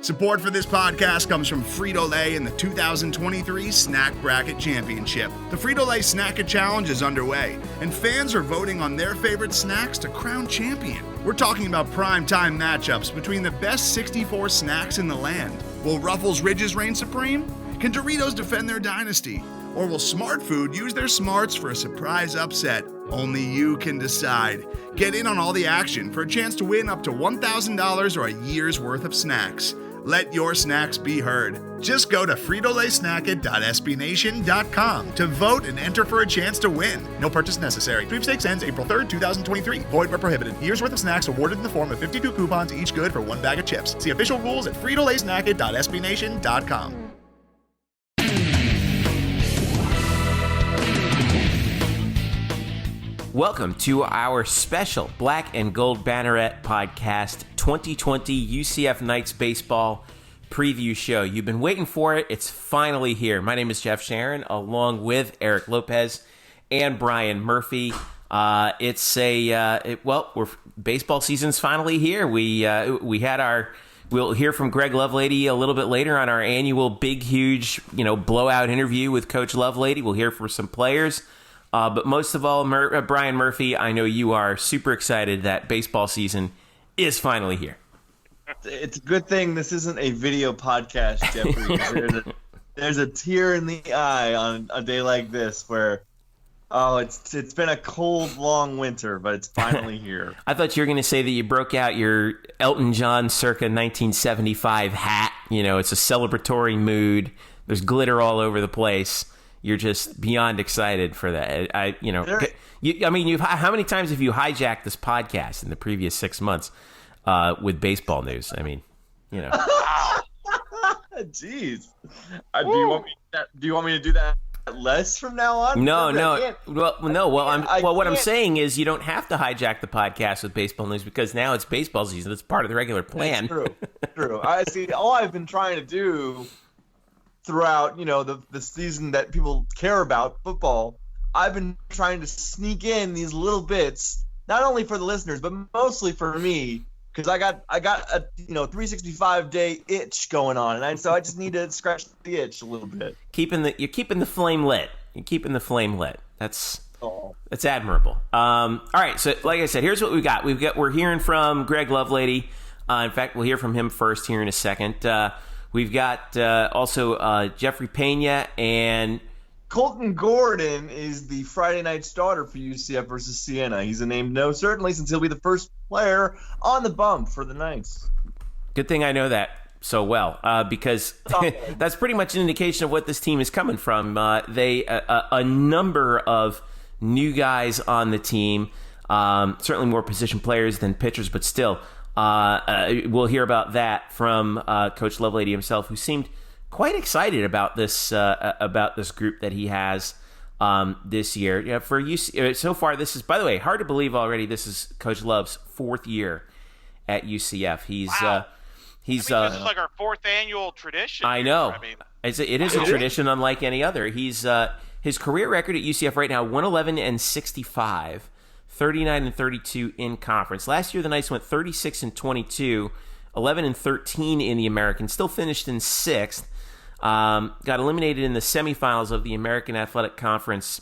Support for this podcast comes from Frito-Lay in the 2023 Snack Bracket Championship. The Frito-Lay Snack-It Challenge is underway, and fans are voting on their favorite snacks to crown champion. We're talking about prime-time matchups between the best 64 snacks in the land. Will Ruffles Ridges reign supreme? Can Doritos defend their dynasty? Or will Smart Food use their smarts for a surprise upset? Only you can decide. Get in on all the action for a chance to win up to $1,000 or a year's worth of snacks. Let your snacks be heard. Just go to fritolaysnacket.sbnation.com to vote and enter for a chance to win. No purchase necessary. Sweepstakes ends April 3rd, 2023. Void where prohibited. Year's worth of snacks awarded in the form of 52 coupons, each good for one bag of chips. See official rules at fritolaysnacket.sbnation.com. Welcome to our special Black and Gold Banneret Podcast 2020 UCF Knights Baseball preview show. You've been waiting for it. It's finally here. My name is Jeff Sharon, along with Eric Lopez and Brian Murphy. Baseball season's finally here. We'll hear from Greg Lovelady a little bit later on our annual big, huge, blowout interview with Coach Lovelady. We'll hear from some players. But most of all, Brian Murphy, I know you are super excited that baseball season is finally here. It's a good thing this isn't a video podcast, Gephry. There's a tear in the eye on a day like this where, it's been a cold, long winter, but it's finally here. I thought you were going to say that you broke out your Elton John circa 1975 hat. It's a celebratory mood. There's glitter all over the place. You're just beyond excited for that. How many times have you hijacked this podcast in the previous 6 months with baseball news? Jeez. Do you want me to do that less from now on? No. What I'm saying is you don't have to hijack the podcast with baseball news because now it's baseball season. It's part of the regular plan. That's true. I see. All I've been trying to do throughout, the season that people care about, football, I've been trying to sneak in these little bits, not only for the listeners, but mostly for me, because I got a 365-day itch going on, and so I just need to scratch the itch a little bit. You're keeping the flame lit. That's admirable. All right, so like I said, here's what we got. We're hearing from Greg Lovelady. In fact, we'll hear from him first here in a second. We've got also Gephry Pena and Colton Gordon is the Friday night starter for UCF versus Siena. He's a name no certainly since he'll be the first player on the bump for the Knights. Good thing I know that so well because that's pretty much an indication of what this team is coming from. A number of new guys on the team, certainly more position players than pitchers, but still. We'll hear about that from Coach Lovelady himself, who seemed quite excited about this group that he has this year. For UC, so far, this is, by the way, hard to believe already. This is Coach Love's fourth year at UCF. This is like our fourth annual tradition. I know. It is a tradition unlike any other. His career record at UCF right now 111-65. 39-32 in conference. Last year, the Knights went 36-22, 11-13 in the American. Still finished in sixth. Got eliminated in the semifinals of the American Athletic Conference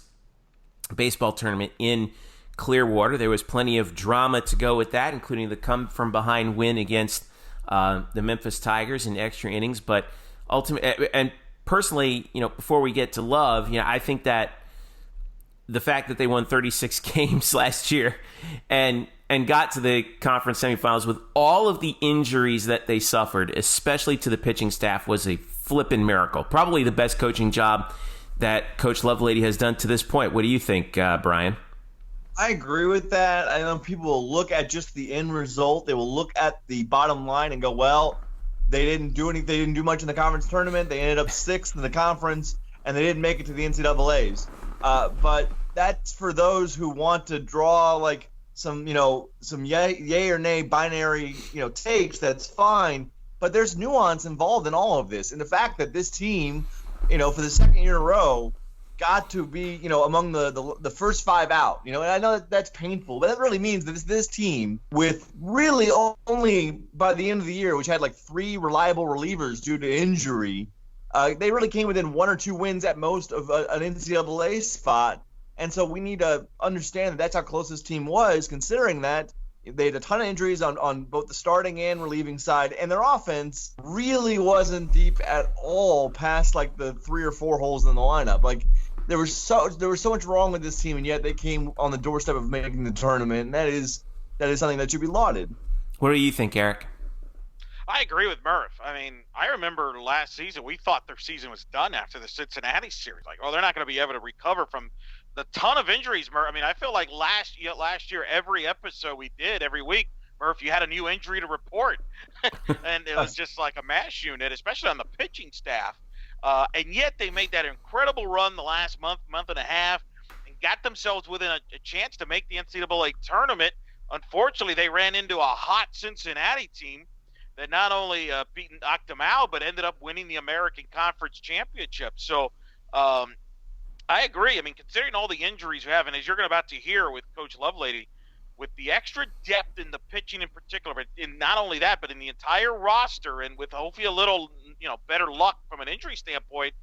baseball tournament in Clearwater. There was plenty of drama to go with that, including the come-from-behind win against the Memphis Tigers in extra innings. But ultimately, and personally, before we get to Love, I think that the fact that they won 36 games last year and got to the conference semifinals with all of the injuries that they suffered, especially to the pitching staff, was a flippin' miracle. Probably the best coaching job that Coach Lovelady has done to this point. What do you think, Brian? I agree with that. I know people will look at just the end result. They will look at the bottom line and go, well, they didn't do anything. They didn't do much in the conference tournament. They ended up sixth in the conference, and they didn't make it to the NCAAs. But that's for those who want to draw like some yay or nay binary, takes. That's fine. But there's nuance involved in all of this. And the fact that this team, for the second year in a row, got to be, among the first 5 out. And I know that's painful, but that really means that this team, with really only by the end of the year, which had like 3 reliable relievers due to injury, they really came within 1 or 2 wins at most of an NCAA spot. And so we need to understand that that's how close this team was, considering that they had a ton of injuries on both the starting and relieving side, and their offense really wasn't deep at all past like the 3 or 4 holes in the lineup. Like there was so much wrong with this team, and yet they came on the doorstep of making the tournament, and that is something that should be lauded. What do you think, Eric? I agree with Murph. I mean, I remember last season we thought their season was done after the Cincinnati series. Like, they're not going to be able to recover from the ton of injuries, Murph. I mean, I feel like last year, every episode we did, every week, Murph, you had a new injury to report. And it was just like a mass unit, especially on the pitching staff. And yet they made that incredible run the last month and a half and got themselves within a chance to make the NCAA tournament. Unfortunately, they ran into a hot Cincinnati team that not only knocked them out, but ended up winning the American Conference Championship. So I agree. I mean, considering all the injuries you have, and as you're about to hear with Coach Lovelady, with the extra depth in the pitching in particular, but in not only that, but in the entire roster, and with hopefully a little better luck from an injury standpoint,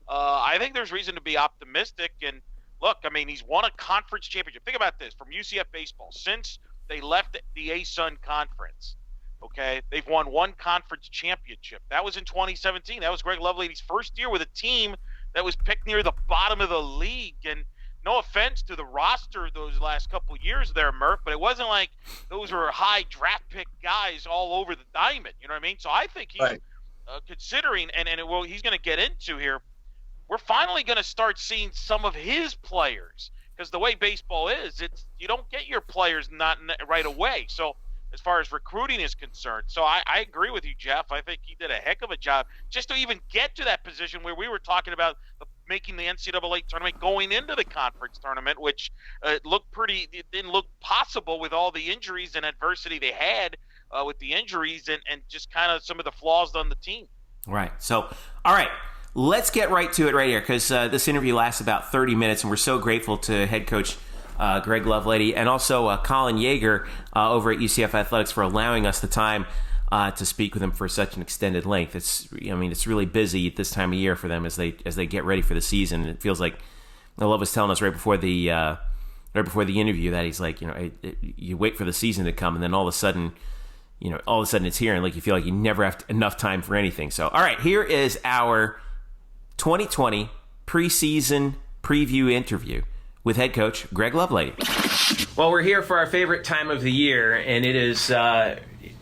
I think there's reason to be optimistic. And look, I mean, he's won a conference championship. Think about this, from UCF Baseball, since they left the A-Sun Conference. Okay, they've won 1 conference championship. That was in 2017. That was Greg Lovelady's first year with a team that was picked near the bottom of the league. And no offense to the roster those last couple of years there, Murph, but it wasn't like those were high draft pick guys all over the diamond. You know what I mean? So I think he's right. Considering, and he's going to get into here, we're finally going to start seeing some of his players, because the way baseball is, you don't get your players not right away. So as far as recruiting is concerned. So I agree with you, Jeff. I think he did a heck of a job just to even get to that position where we were talking about making the NCAA tournament going into the conference tournament, which it didn't look possible with all the injuries and adversity they had with the injuries and just kind of some of the flaws on the team. Right. So, all right. Let's get right to it right here, because this interview lasts about 30 minutes, and we're so grateful to head coach Greg Lovelady, and also Colin Yeager over at UCF Athletics for allowing us the time to speak with him for such an extended length. It's really busy at this time of year for them as they get ready for the season. And it feels like Love was telling us right before the interview that he's like, you wait for the season to come, and then all of a sudden it's here, and like you feel like you never have enough time for anything. So, all right, here is our 2020 preseason preview interview with head coach Greg Lovelady. Well, we're here for our favorite time of the year, and it is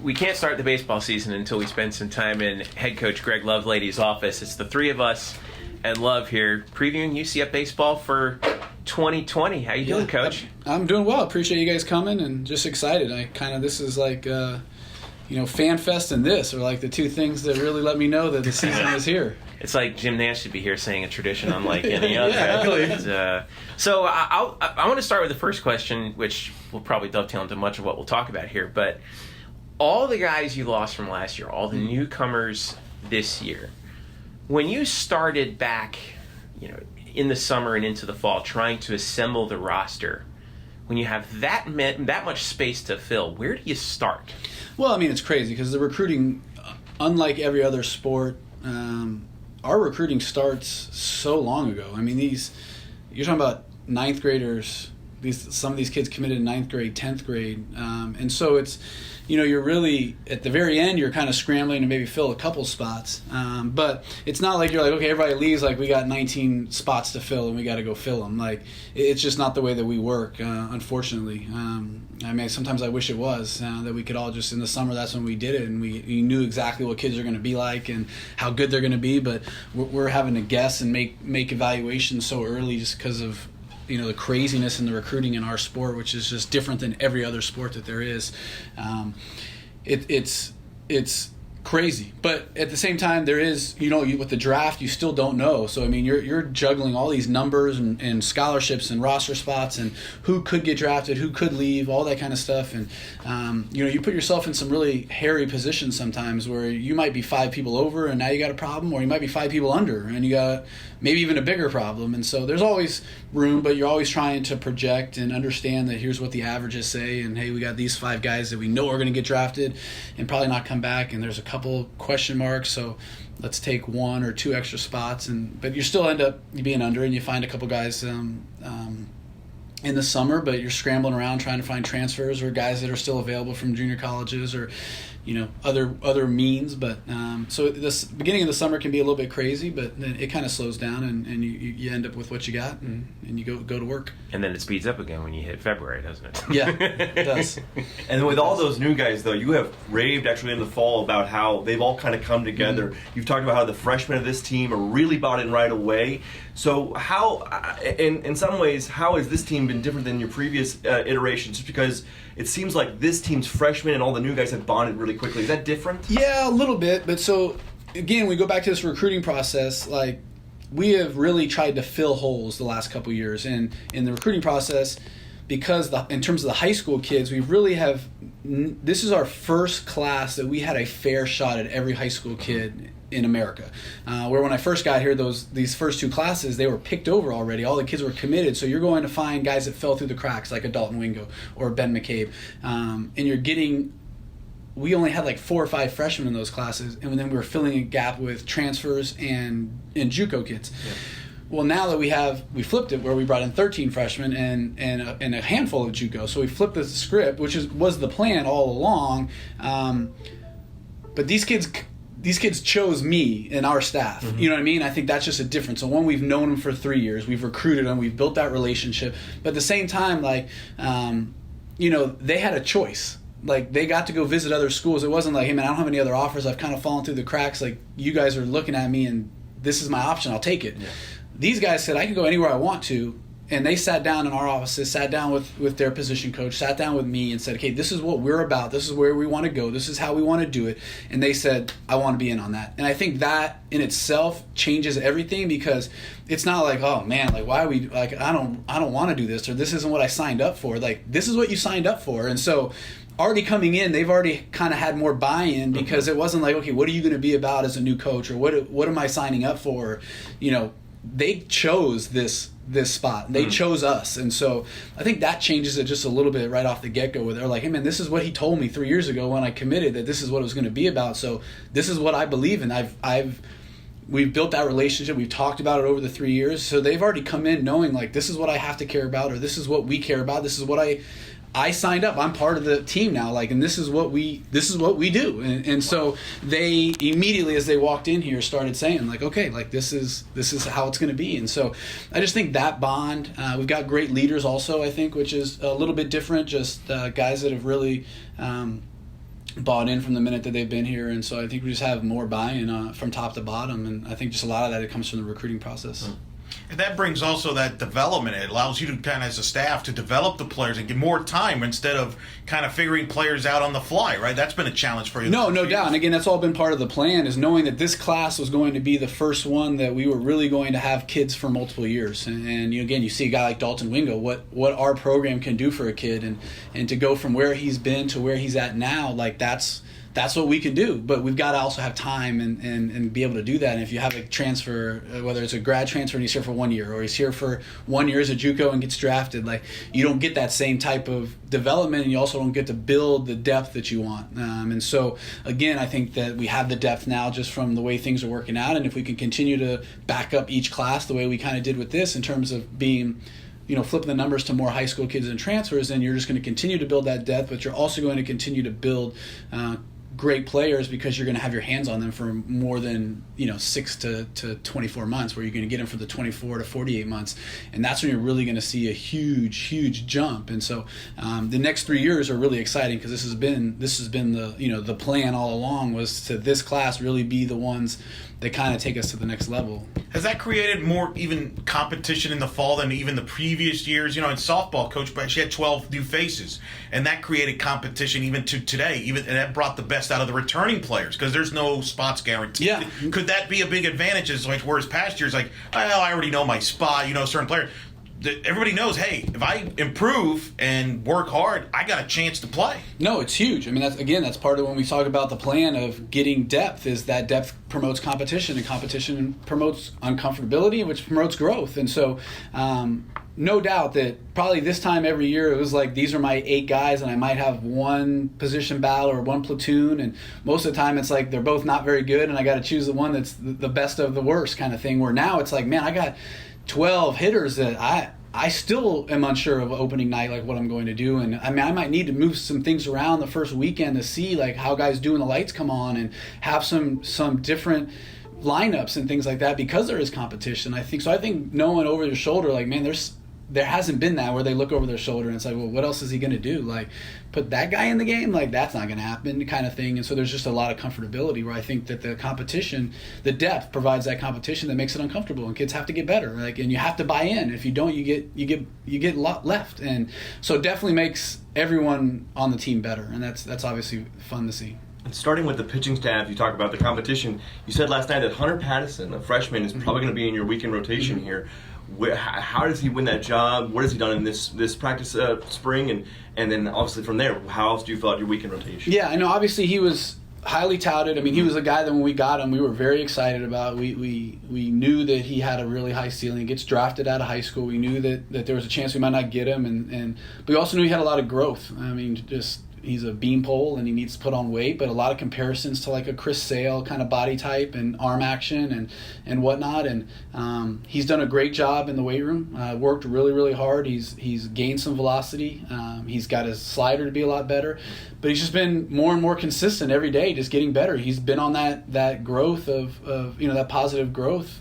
we can't start the baseball season until we spend some time in head coach Greg Lovelady's office. It's the 3 of us and Love here previewing UCF baseball for 2020. How you doing, Coach? I'm doing well. Appreciate you guys coming and just excited. This is like Fan Fest and this are like the 2 things that really let me know that the season is here. It's like Jim Nance should be here saying a tradition unlike any other. Yeah, So I want to start with the first question, which will probably dovetail into much of what we'll talk about here. But all the guys you lost from last year, all the newcomers this year, when you started back, in the summer and into the fall, trying to assemble the roster, when you have that much space to fill, where do you start? Well, I mean, it's crazy because the recruiting, unlike every other sport, our recruiting starts so long ago. I mean, you're talking about 9th graders. Some of these kids committed in 9th grade, 10th grade, and so it's, you're really at the very end. You're kind of scrambling to maybe fill a couple spots, but it's not like you're like, okay, everybody leaves, like we got 19 spots to fill and we got to go fill them. Like it's just not the way that we work, unfortunately. I mean, sometimes I wish it was that we could all just in the summer. That's when we did it, and we knew exactly what kids are going to be like and how good they're going to be. But we're having to guess and make evaluations so early just because of the craziness in the recruiting in our sport, which is just different than every other sport that there is. It's crazy. But at the same time, there is, with the draft, you still don't know. So, I mean, you're juggling all these numbers and scholarships and roster spots and who could get drafted, who could leave, all that kind of stuff. And, you put yourself in some really hairy positions sometimes where you might be 5 people over and now you got a problem, or you might be 5 people under and you got maybe even a bigger problem. And so there's always room, but you're always trying to project and understand that here's what the averages say, and hey, we got these 5 guys that we know are going to get drafted and probably not come back, and there's a couple question marks, so let's take 1 or 2 extra spots, but you still end up being under, and you find a couple guys in the summer, but you're scrambling around trying to find transfers or guys that are still available from junior colleges or other means. But so this beginning of the summer can be a little bit crazy, but then it kind of slows down and you end up with what you got and you go to work. And then it speeds up again when you hit February, doesn't it? Yeah, it does. And with all those new guys, though, you have raved actually in the fall about how they've all kind of come together. Mm-hmm. You've talked about how the freshmen of this team are really bought in right away. So how, in some ways, how has this team been different than your previous iterations? Just because it seems like this team's freshmen and all the new guys have bonded really quickly. Is that different? Yeah, a little bit. But so, again, we go back to this recruiting process. Like, we have really tried to fill holes the last couple of years. And in the recruiting process, because in terms of the high school kids, we really have – this is our first class that we had a fair shot at every high school kid in America. Where when I first got here, these first 2 classes, they were picked over already. All the kids were committed. So you're going to find guys that fell through the cracks, like a Dalton Wingo or Ben McCabe. And you're getting... We only had like 4 or 5 freshmen in those classes, and then we were filling a gap with transfers and JUCO kids. Yeah. Well, now that we flipped it where we brought in 13 freshmen and a handful of JUCO. So we flipped the script, which was the plan all along. But these kids chose me and our staff. Mm-hmm. You know what I mean? I think that's just a difference. So one, we've known them for 3 years. We've recruited them. We've built that relationship. But at the same time, like, they had a choice. Like, they got to go visit other schools. It wasn't like, hey, man, I don't have any other offers. I've kind of fallen through the cracks. Like, you guys are looking at me, and this is my option. I'll take it. Yeah. These guys said, I can go anywhere I want to. And they sat down in our offices, sat down with their position coach, sat down with me and said, okay, this is what we're about. This is where we want to go. This is how we want to do it. And they said, I want to be in on that. And I think that in itself changes everything, because it's not like, oh man, like, why are we, like, I don't want to do this, or this isn't what I signed up for. Like, this is what you signed up for. And so already coming in, they've already kind of had more buy-in, because it wasn't like, okay, what are you going to be about as a new coach, or what am I signing up for? They chose this spot. They chose us. And so I think that changes it just a little bit right off the get-go, where they're like, hey man, this is what he told me 3 years ago when I committed, that this is what it was going to be about. So this is what I believe in. We've built that relationship. We've talked about it over the 3 years. So they've already come in knowing, like, this is what I have to care about, or this is what we care about. This is what I signed up. I'm part of the team now, like, and this is what we do. And so they immediately, as they walked in here, started saying, like, okay, like, this is how it's going to be. And so I just think that bond. We've got great leaders also, I think, which is a little bit different. Just guys that have really bought in from the minute that they've been here. And so I think we just have more buy-in from top to bottom. And I think just a lot of that, it comes from the recruiting process. And that brings also that development. It allows you to kind of, as a staff, to develop the players and get more time instead of kind of figuring players out on the fly, right? That's been a challenge for you. No doubt. And again, that's all been part of the plan, is knowing that this class was going to be the first one that we were really going to have kids for multiple years. And again, you see a guy like Dalton Wingo, what our program can do for a kid, and to go from where he's been to where he's at now, like, that's what we can do. But we've got to also have time and be able to do that. And if you have a transfer, whether it's a grad transfer and he's here for 1 year, or he's here for 1 year as a JUCO and gets drafted, like, you don't get that same type of development, and you also don't get to build the depth that you want. And so, again, I think that we have the depth now just from the way things are working out. And if we can continue to back up each class the way we kind of did with this, in terms of being, flipping the numbers to more high school kids and transfers, then you're just going to continue to build that depth, but you're also going to continue to build great players, because you're going to have your hands on them for more than 6 to 24 months, where you're going to get them for the 24 to 48 months, and that's when you're really going to see a huge jump. And so the next 3 years are really exciting, because this has been the plan all along, was to this class really be the ones that kind of take us to the next level. Has that created more even competition in the fall than even the previous years? In softball, Coach Brett, she had 12 new faces, and that created competition even to today. And that brought the best best out of the returning players because there's no spots guaranteed. Yeah. Could that be a big advantage? Is like whereas past years, like, well, I already know my spot. Certain players. Everybody knows, hey, if I improve and work hard, I got a chance to play. No, it's huge. I mean, that's part of when we talk about the plan of getting depth, is that depth promotes competition, and competition promotes uncomfortability, which promotes growth. And so no doubt that probably this time every year it was like, these are my 8 guys and I might have one position battle or one platoon, and most of the time it's like they're both not very good and I got to choose the one that's the best of the worst kind of thing, where now it's like, man, I got 12 hitters that I still am unsure of opening night, like what I'm going to do. And I mean, I might need to move some things around the first weekend to see like how guys do when the lights come on, and have some different lineups and things like that, because there is competition. I think knowing over your shoulder, like, man, there hasn't been that where they look over their shoulder and it's like, well, what else is he going to do? Like, put that guy in the game? Like, that's not going to happen, kind of thing. And so there's just a lot of comfortability where I think that the competition, the depth provides that competition that makes it uncomfortable, and kids have to get better. Like, and you have to buy in. If you don't, you get left. And so it definitely makes everyone on the team better, and that's obviously fun to see. And starting with the pitching staff, you talk about the competition. You said last night that Hunter Pattison, a freshman, is probably going to be in your weekend rotation here. How does he win that job? What has he done in this practice spring? And then obviously from there, how else do you fill out your weekend rotation? Yeah, I know. Obviously he was highly touted. I mean, he was a guy that when we got him, we were very excited about. We knew that he had a really high ceiling. He gets drafted out of high school. We knew that there was a chance we might not get him, but we also knew he had a lot of growth. I mean, he's a beanpole and he needs to put on weight, but a lot of comparisons to like a Chris Sale kind of body type and arm action and whatnot. And he's done a great job in the weight room, worked really, really hard. He's gained some velocity. He's got his slider to be a lot better, but he's just been more and more consistent every day, just getting better. He's been on that growth of that positive growth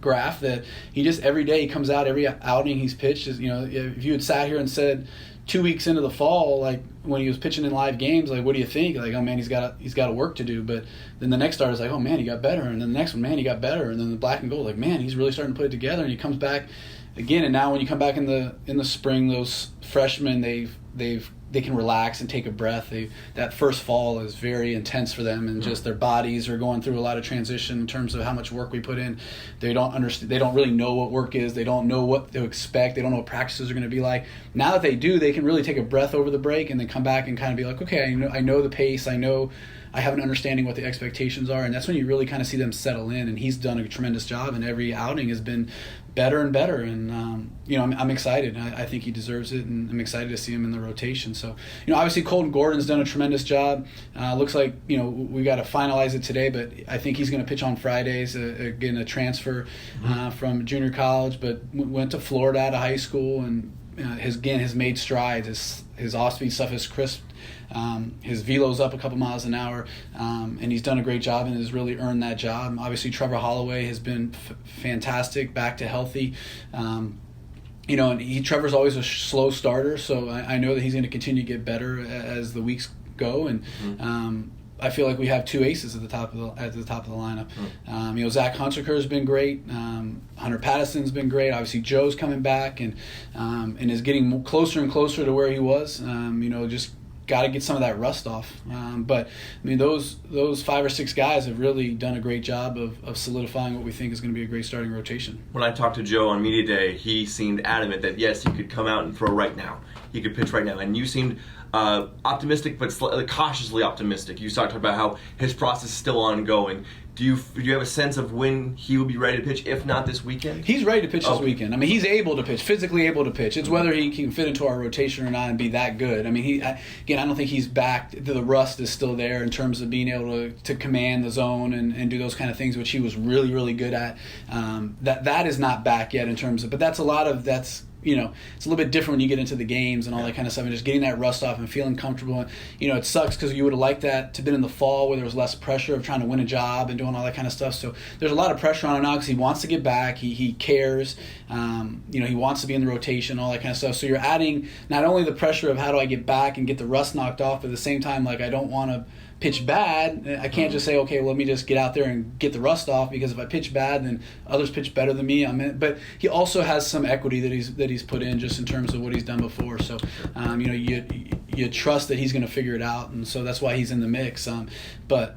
graph that he just every day he comes out, every outing he's pitched is, if you had sat here and said 2 weeks into the fall, like when he was pitching in live games, like, what do you think? Like, oh man, he's got a work to do. But then the next start is like, oh man, he got better. And then the next one, man, he got better. And then the black and gold, like, man, he's really starting to put it together. And he comes back again. And now when you come back in the spring, those freshmen, they can relax and take a breath. That first fall is very intense for them, and just their bodies are going through a lot of transition in terms of how much work we put in. They don't understand. They don't really know what work is. They don't know what to expect. They don't know what practices are going to be like. Now that they do, they can really take a breath over the break and then come back and kind of be like, okay, I know the pace. I have an understanding what the expectations are, and that's when you really kind of see them settle in. And he's done a tremendous job, and every outing has been better and better. And I'm excited. I think he deserves it, and I'm excited to see him in the rotation. So obviously Colton Gordon's done a tremendous job. Looks like we got to finalize it today, but I think he's going to pitch on Fridays. Again, a transfer from junior college, but went to Florida out of high school, and has made strides. His off-speed stuff is crisp. His velo's up a couple miles an hour, and he's done a great job and has really earned that job. Obviously, Trevor Holloway has been fantastic, back to healthy. And Trevor's always a slow starter, so I know that he's going to continue to get better as the weeks go. And I feel like we have 2 aces at the top of the lineup. Zach Hunsaker has been great. Hunter Pattison's been great. Obviously, Joe's coming back and is getting closer and closer to where he was. Just got to get some of that rust off. But I mean, those 5 or 6 guys have really done a great job of solidifying what we think is going to be a great starting rotation. When I talked to Joe on media day, he seemed adamant that yes, he could come out and throw right now. He could pitch right now, and you seemed optimistic, but cautiously optimistic. You talked about how his process is still ongoing. Do you have a sense of when he will be ready to pitch, if not this weekend? He's ready to pitch this weekend. I mean, he's able to pitch, physically able to pitch. It's whether he can fit into our rotation or not and be that good. I mean, I don't think he's back. The rust is still there in terms of being able to command the zone and do those kind of things, which he was really, really good at. That is not back yet in terms of, but that's it's a little bit different when you get into the games and all that kind of stuff, and just getting that rust off and feeling comfortable. It sucks because you would have liked that to have been in the fall where there was less pressure of trying to win a job and doing all that kind of stuff. So there's a lot of pressure on him now because he wants to get back. He cares. He wants to be in the rotation, all that kind of stuff. So you're adding not only the pressure of how do I get back and get the rust knocked off, but at the same time, like, I don't want to pitch bad. I can't just say, okay, well, let me just get out there and get the rust off, because if I pitch bad, then others pitch better than me. But he also has some equity that he's put in just in terms of what he's done before. So, you you trust that he's going to figure it out, and so that's why he's in the mix. But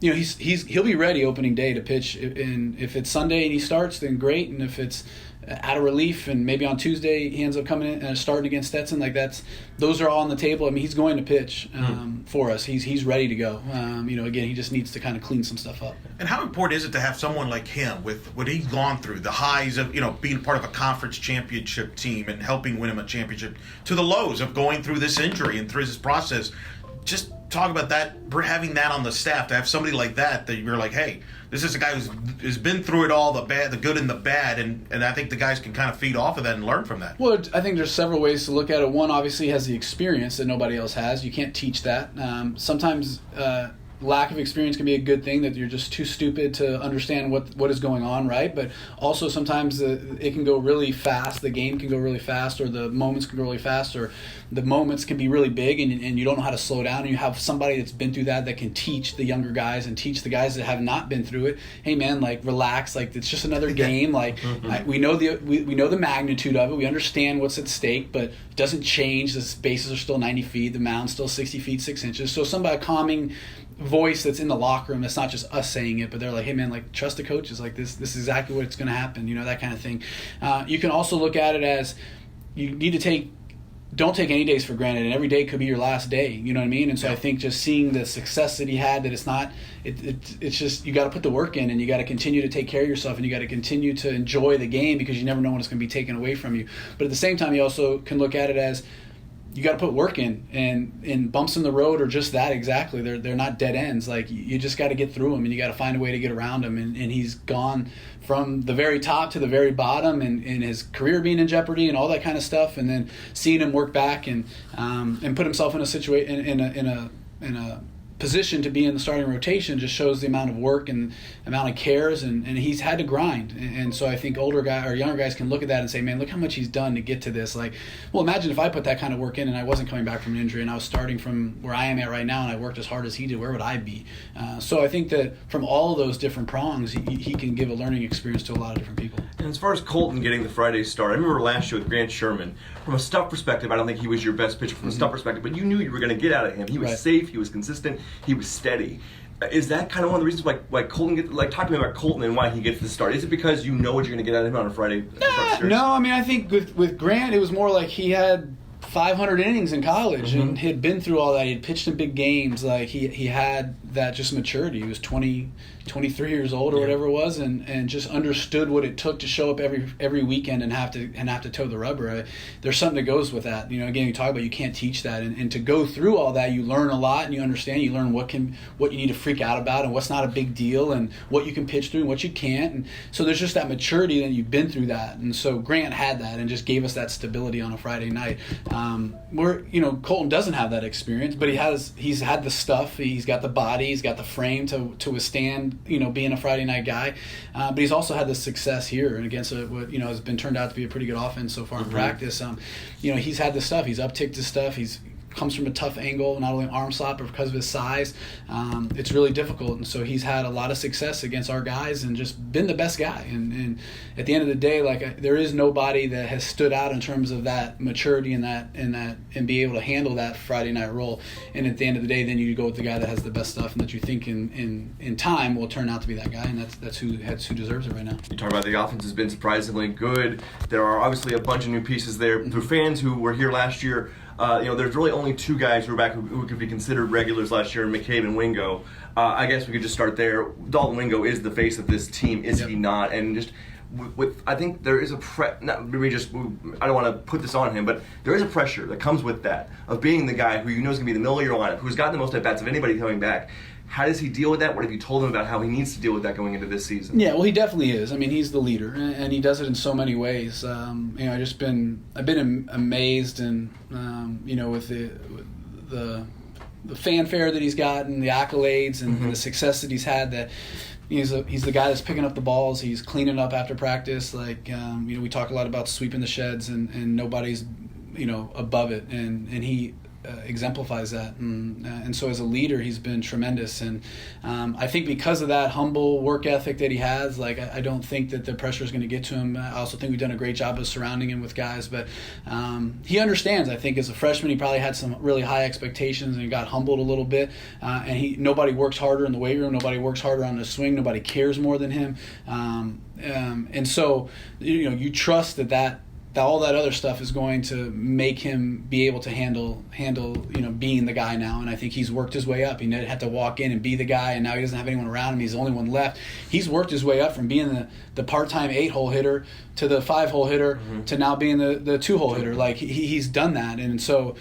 he'll be ready opening day to pitch, and if it's Sunday and he starts, then great, and if it's out of relief and maybe on Tuesday he ends up coming in and starting against Stetson, those are all on the table. I mean, he's going to pitch for us. He's ready to go. Again, he just needs to kind of clean some stuff up. And how important is it to have someone like him with what he's gone through, the highs of being part of a conference championship team and helping win him a championship, to the lows of going through this injury and through this process? Just talk about that, having that on the staff, to have somebody like that you're like, hey, this is a guy who's been through it all, the bad, the good and the bad, and I think the guys can kind of feed off of that and learn from that. Well, I think there's several ways to look at it. One, obviously, has the experience that nobody else has. You can't teach that. Sometimes lack of experience can be a good thing, that you're just too stupid to understand what is going on, right? But also sometimes it can go really fast. The game can go really fast, or the moments can go really fast, or the moments can be really big, and you don't know how to slow down. And you have somebody that's been through that can teach the younger guys and teach the guys that have not been through it. Hey man, relax. It's just another game. We know the magnitude of it. We understand what's at stake, but it doesn't change. The bases are still 90 feet. The mound's still 60 feet 6 inches. So somebody calming voice that's in the locker room, that's not just us saying it, but they're like, hey man, trust the coaches, this is exactly what's going to happen, that kind of thing. You can also look at it as you need to don't take any days for granted, and every day could be your last day, you know what I mean? And so I think just seeing the success that he had, that it's just, you got to put the work in, and you got to continue to take care of yourself, and you got to continue to enjoy the game, because you never know when it's going to be taken away from you. But at the same time, you also can look at it as you got to put work in, and bumps in the road are just that exactly. They're not dead ends. You just got to get through them, and you got to find a way to get around them. And he's gone from the very top to the very bottom, and his career being in jeopardy and all that kind of stuff. And then seeing him work back and put himself in a situation in a position to be in the starting rotation just shows the amount of work and amount of cares, and he's had to grind. And so I think older guy or younger guys can look at that and say, man, look how much he's done to get to this. Imagine if I put that kind of work in and I wasn't coming back from an injury, and I was starting from where I am at right now, and I worked as hard as he did, where would I be? So I think that from all of those different prongs, he can give a learning experience to a lot of different people. And as far as Colton getting the Friday start, I remember last year with Grant Sherman, from a stuff perspective, I don't think he was your best pitcher from a stuff perspective, but you knew you were going to get out of him. He was safe, he was consistent, he was steady. Is that kind of one of the reasons why Colton talk to me about Colton and why he gets the start? Is it because you know what you're going to get out of him on a Friday? No, I mean, I think with Grant, it was more like he had 500 innings in college and had been through all that. He had pitched in big games. He had that just maturity. He was 23 years old or whatever it was, and just understood what it took to show up every weekend and have to toe the rubber. There's something that goes with that. Again, you talk about you can't teach that, and to go through all that, you learn a lot, and you understand. You learn what you need to freak out about, and what's not a big deal, and what you can pitch through and what you can't. And so there's just that maturity, and you've been through that. And so Grant had that, and just gave us that stability on a Friday night. Where Colton doesn't have that experience, but he's had the stuff. He's got the body, he's got the frame to withstand being a Friday night guy, but he's also had the success here and against what has been turned out to be a pretty good offense so far in practice. He's had the stuff. He's upticked his stuff. He's comes from a tough angle, not only arm slot, but because of his size. It's really difficult, and so he's had a lot of success against our guys and just been the best guy. And at the end of the day, there is nobody that has stood out in terms of that maturity and be able to handle that Friday night role. And at the end of the day, then you go with the guy that has the best stuff and that you think in time will turn out to be that guy, and that's who deserves it right now. You talk about the offense has been surprisingly good. There are obviously a bunch of new pieces there. For fans who were here last year, there's really only two guys who are back who could be considered regulars last year, McCabe and Wingo. I guess we could just start there. Dalton Wingo is the face of this team, is he not? And just I think there is I don't want to put this on him, but there is a pressure that comes with that, of being the guy who you know is going to be the middle of your lineup, who's gotten the most at-bats of anybody coming back. How does he deal with that? What have you told him about how he needs to deal with that going into this season? Yeah, well, he definitely is. I mean, he's the leader, and he does it in so many ways. I've been amazed, and with the fanfare that he's gotten, the accolades, and the success that he's had. That he's the guy that's picking up the balls. He's cleaning up after practice. We talk a lot about sweeping the sheds, and nobody's above it, and he exemplifies that, and so as a leader, he's been tremendous. And I think because of that humble work ethic that he has, like I don't think that the pressure is going to get to him. I also think we've done a great job of surrounding him with guys, but he understands. I think as a freshman, he probably had some really high expectations and he got humbled a little bit. And nobody works harder in the weight room, nobody works harder on the swing, nobody cares more than him. And so you trust that all that other stuff is going to make him be able to handle being the guy now. And I think he's worked his way up. He had to walk in and be the guy, and now he doesn't have anyone around him. He's the only one left. He's worked his way up from being the part-time 8-hole hitter to the 5-hole hitter to now being the 2-hole hitter. Like he's done that. And so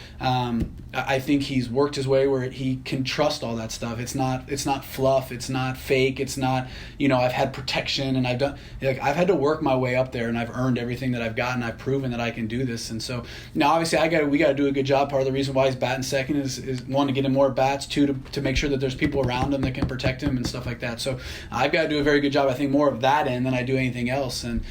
I think he's worked his way where he can trust all that stuff. It's not fluff. It's not fake. It's not, I've had protection and I've had to work my way up there, and I've earned everything that I've gotten. I've proven that I can do this. And so now obviously we got to do a good job. Part of the reason why he's batting second is one, to get him more at bats, two, to make sure that there's people around him that can protect him and stuff like that. So I've got to do a very good job, I think, more of that end than I do anything else. And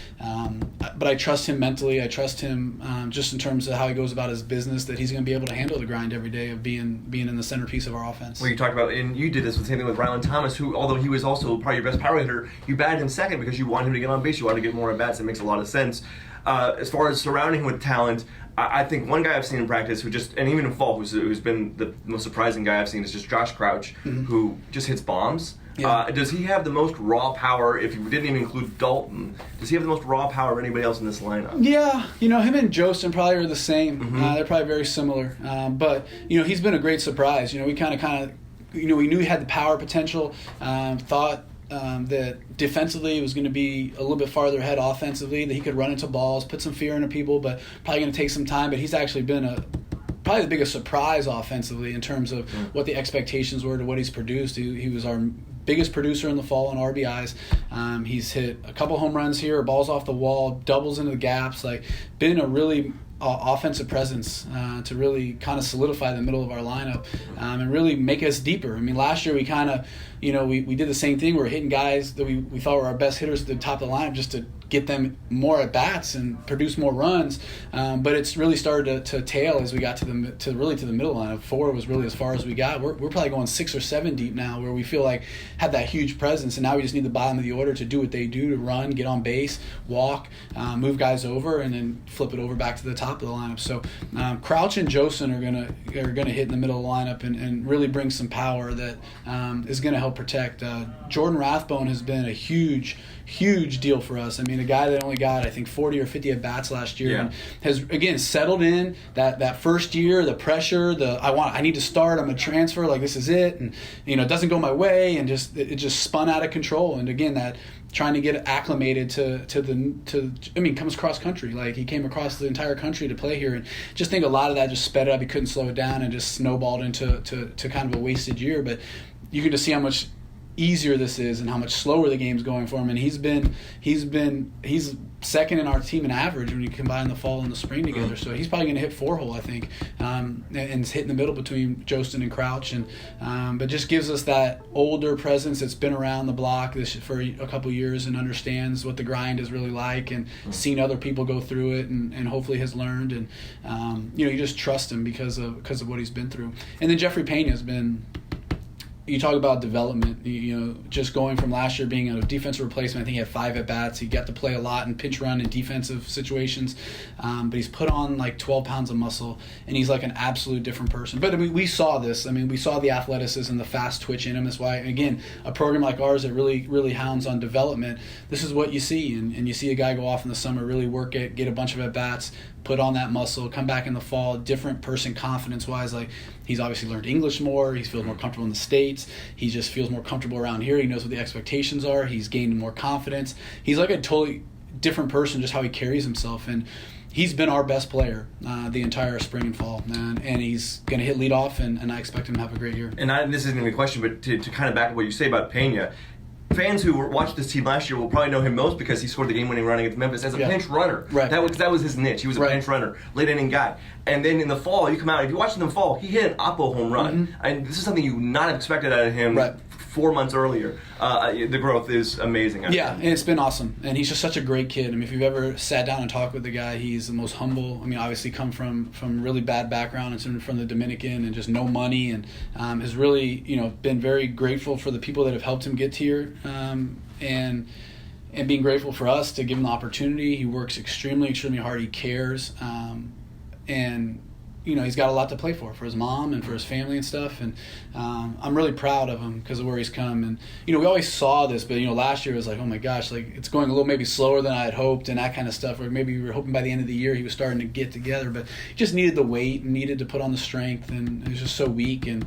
but I trust him mentally. I trust him just in terms of how he goes about his business, that he's going to be able to handle the grind every day of being in the centerpiece of our offense. Well, you talked about, and you did this with the same thing with Rylan Thomas, who, although he was also probably your best power hitter, you batted him second because you want him to get on base. You want to get more at bats. It makes a lot of sense. As far as surrounding him with talent, I think one guy I've seen in practice and even in fall, who's been the most surprising guy I've seen, is just Josh Crouch, who just hits bombs. Yeah. Does he have the most raw power, if you didn't even include Dalton, does he have the most raw power of anybody else in this lineup? Yeah, him and Jostin probably are the same. They're probably very similar. But, he's been a great surprise. We kind of, we knew he had the power potential, thought that defensively it was going to be a little bit farther ahead offensively, that he could run into balls, put some fear into people, but probably going to take some time. But he's actually been probably the biggest surprise offensively in terms of what the expectations were to what he's produced. He was our biggest producer in the fall on RBIs. He's hit a couple home runs here, balls off the wall, doubles into the gaps, been a really offensive presence to really kind of solidify the middle of our lineup and really make us deeper. I mean, last year we kind of, we did the same thing. We were hitting guys that we thought were our best hitters at the top of the lineup just to get them more at bats and produce more runs. But it's really started to tail as we got to the middle lineup. 4 was really as far as we got. We're probably going 6 or 7 deep now, where we feel like have that huge presence, and now we just need the bottom of the order to do what they do, to run, get on base, walk, move guys over, and then flip it over back to the top of the lineup. So Crouch and Jostin are gonna hit in the middle of the lineup and really bring some power that is gonna help protect. Jordan Rathbone has been a huge deal for us. I mean, a guy that only got, I think, 40 or 50 at bats last year, and has again settled in that first year, the pressure, I need to start, I'm a transfer, this is it, and it doesn't go my way, and it just spun out of control. And again, that trying to get acclimated comes cross country. He came across the entire country to play here, and just think a lot of that just sped it up. He couldn't slow it down and just snowballed into kind of a wasted year. But you can just see how much easier this is and how much slower the game's going for him. And he's second in our team in average when you combine the fall and the spring together. So he's probably going to hit 4-hole, I think, and hit in the middle between Jostin and Crouch. And but just gives us that older presence that's been around the block for a couple years and understands what the grind is really like, and seen other people go through it, and hopefully has learned. And you just trust him because of what he's been through. And then Gephry Pena has been. You talk about development, just going from last year being a defensive replacement. I think he had 5 at-bats. He got to play a lot in pinch run and defensive situations, but he's put on 12 pounds of muscle, and he's an absolute different person. But we saw this. We saw the athleticism, the fast twitch in him. That's why, again, a program like ours that really, really hounds on development, this is what you see. And you see a guy go off in the summer, really work it, get a bunch of at-bats, put on that muscle, come back in the fall, different person confidence-wise. He's obviously learned English more. He feels more comfortable in the States. He just feels more comfortable around here. He knows what the expectations are. He's gained more confidence. He's a totally different person, just how he carries himself. And he's been our best player the entire spring and fall. And he's going to hit leadoff, and I expect him to have a great year. And this isn't even a question, but to kind of back up what you say about Pena, fans who watched this team last year will probably know him most because he scored the game-winning run against Memphis as a pinch runner. Right. That was his niche. He was a pinch runner, late-inning guy. And then in the fall, you come out, if you watch him in the fall, he hit an Oppo home run. And this is something you would not have expected out of him 4 months earlier. The growth is amazing. Yeah, and it's been awesome. And he's just such a great kid. I mean, if you've ever sat down and talked with the guy, he's the most humble. I mean, obviously come from really bad background. It's from the Dominican and just no money, and has really, been very grateful for the people that have helped him get here, and being grateful for us to give him the opportunity. He works extremely, extremely hard. He cares, and he's got a lot to play for his mom and for his family and stuff. And I'm really proud of him because of where he's come. And, we always saw this, but, last year it was like, oh my gosh, like it's going a little maybe slower than I had hoped and that kind of stuff. Or maybe we were hoping by the end of the year he was starting to get together, but he just needed the weight and needed to put on the strength, and he was just so weak. And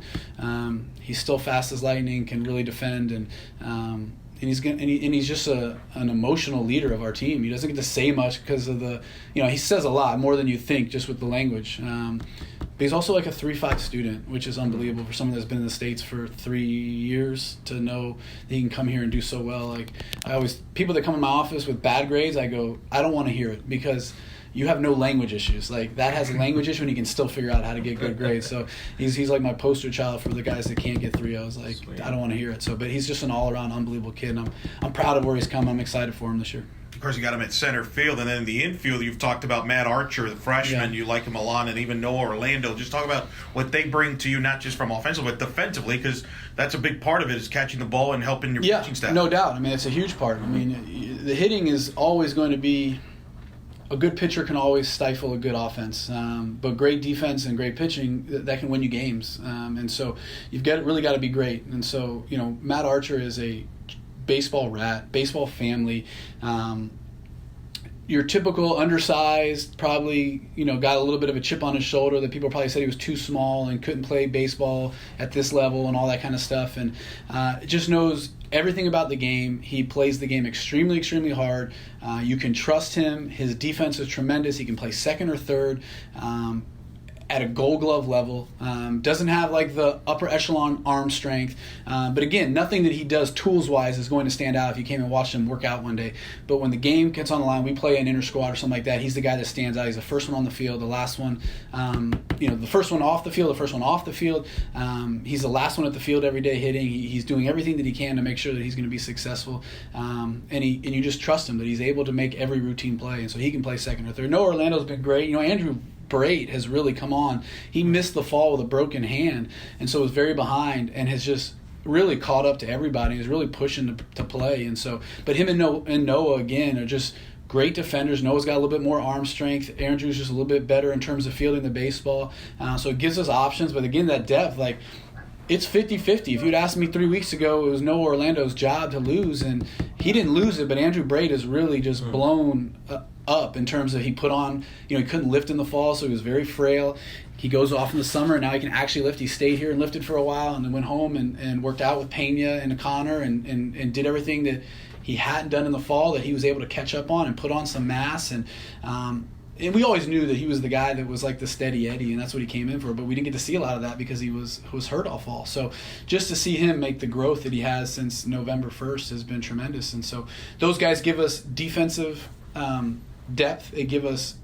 he's still fast as lightning, can really defend, and he's just an emotional leader of our team. He doesn't get to say much because of he says a lot more than you think just with the language. But he's also like a 3.5 student, which is unbelievable for someone that's been in the States for 3 years to know that he can come here and do so well. Like people that come in my office with bad grades, I go, I don't want to hear it because you have no language issues. Like that has a language issue and he can still figure out how to get good grades. So he's like my poster child for the guys that can't get 3.0s. Like sweet. I don't want to hear it. So, but he's just an all-around unbelievable kid, and I'm proud of where he's come. I'm excited for him this year. Of course, you got him at center field, and then in the infield, you've talked about Matt Archer, the freshman. Yeah. You like him a lot, and even Noah Orlando. Just talk about what they bring to you, not just from offensively, but defensively, because that's a big part of it is catching the ball and helping your pitching staff. No doubt. I mean, it's a huge part. I mean, the hitting is always going to be. A good pitcher can always stifle a good offense, but great defense and great pitching that can win you games. And so you've really got to be great. And so Matt Archer is a baseball rat, baseball family. Your typical undersized, probably got a little bit of a chip on his shoulder that people probably said he was too small and couldn't play baseball at this level and all that kind of stuff. And just knows everything about the game. He plays the game extremely, extremely hard. You can trust him. His defense is tremendous. He can play second or third at a Gold Glove level. Doesn't have like the upper echelon arm strength. But again, nothing that he does tools-wise is going to stand out if you came and watched him work out one day. But when the game gets on the line, we play an inter-squad or something like that, he's the guy that stands out. He's the first one on the field, the last one, the first one off the field, the first one off the field. He's the last one at the field every day hitting. He's doing everything that he can to make sure that he's going to be successful. And you just trust him that he's able to make every routine play. And so he can play second or third. Noah Orlando's been great. Andrew Brate has really come on. He missed the fall with a broken hand, and so was very behind and has just really caught up to everybody. He's really pushing to play. And so, but him and Noah again are just great defenders. Noah's got a little bit more arm strength. Andrew's just a little bit better in terms of fielding the baseball. So it gives us options. But again, that depth, like it's 50-50. If you'd asked me 3 weeks ago, it was Noah Orlando's job to lose, and he didn't lose it. But Andrew Brate has really just blown up in terms of he put on, he couldn't lift in the fall, so he was very frail. He goes off in the summer, and now he can actually lift. He stayed here and lifted for a while and then went home and worked out with Pena and Connor and did everything that he hadn't done in the fall that he was able to catch up on and put on some mass. And we always knew that he was the guy that was like the steady Eddie, and that's what he came in for. But we didn't get to see a lot of that because he was hurt all fall. So just to see him make the growth that he has since November 1st has been tremendous. And so those guys give us defensive depth. They give us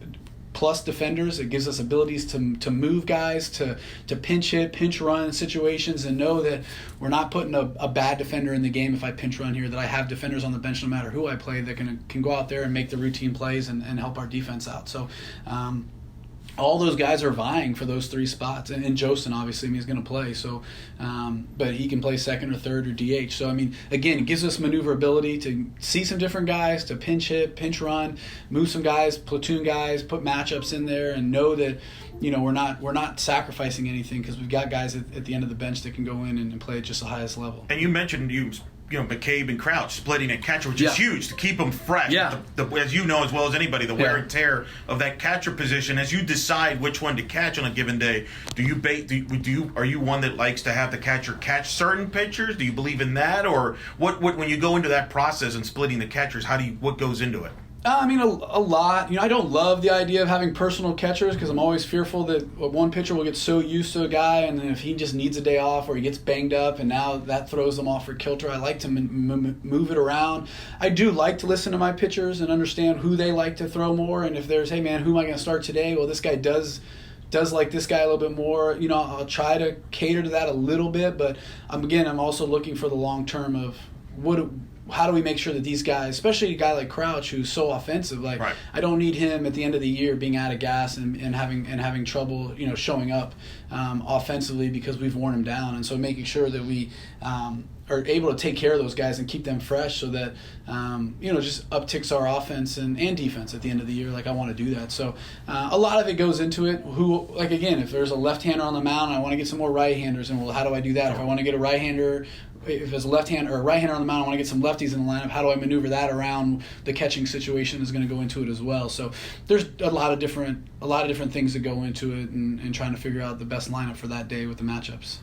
plus defenders. It gives us abilities to move guys, to pinch hit, pinch run situations, and know that we're not putting a bad defender in the game if I pinch run here, that I have defenders on the bench no matter who I play that can go out there and make the routine plays and help our defense out. So all those guys are vying for those three spots. And Jostin, obviously, he's going to play. So, but he can play second or third or DH. So, again, it gives us maneuverability to see some different guys, to pinch hit, pinch run, move some guys, platoon guys, put matchups in there, and know that, we're not sacrificing anything because we've got guys at the end of the bench that can go in and play at just the highest level. And you mentioned McCabe and Crouch splitting a catcher, which is huge to keep them fresh. Yeah. As you know as well as anybody, the wear and tear of that catcher position. As you decide which one to catch on a given day, are you one that likes to have the catcher catch certain pitchers? Do you believe in that, or what when you go into that process and splitting the catchers? What goes into it? A lot. I don't love the idea of having personal catchers because I'm always fearful that one pitcher will get so used to a guy, and then if he just needs a day off or he gets banged up and now that throws them off for kilter, I like to move it around. I do like to listen to my pitchers and understand who they like to throw more, and if there's, hey man, who am I going to start today? Well, this guy does does like this guy a little bit more, I'll try to cater to that a little bit. But I'm also looking for the long term of how do we make sure that these guys, especially a guy like Crouch who's so offensive, like right. I don't need him at the end of the year being out of gas and having trouble, showing up offensively because we've worn him down. And so making sure that we are able to take care of those guys and keep them fresh so that just upticks our offense and defense at the end of the year. Like I want to do that. So a lot of it goes into it. If there's a left-hander on the mound, I want to get some more right-handers. And how do I do that? If I want to get a right-hander, if there's a left-hander or a right-hander on the mound, I want to get some lefties in the lineup. How do I maneuver that around? The catching situation is going to go into it as well. So there's a lot of different things that go into it, and trying to figure out the best lineup for that day with the matchups.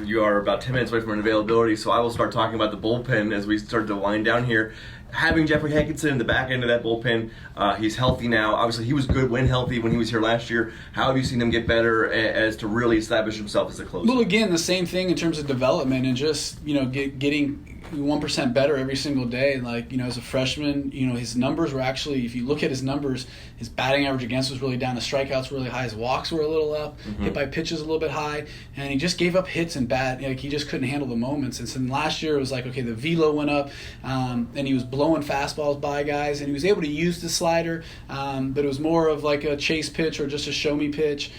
You are about 10 minutes away from an availability, so I will start talking about the bullpen as we start to wind down here. Having Gephry Hankinson in the back end of that bullpen, he's healthy now. Obviously, he was good when healthy when he was here last year. How have you seen him get better as to really establish himself as a closer? Well, again, the same thing in terms of development and just getting 1% better every single day. Like, as a freshman, his numbers were actually, if you look at his numbers, his batting average against was really down. His strikeouts were really high. His walks were a little up. Mm-hmm. Hit by pitches a little bit high. And he just gave up hits and he just couldn't handle the moments. And so last year it was like, okay, the velo went up, and he was blowing fastballs by guys, and he was able to use the slider, but it was more of like a chase pitch or just a show me pitch,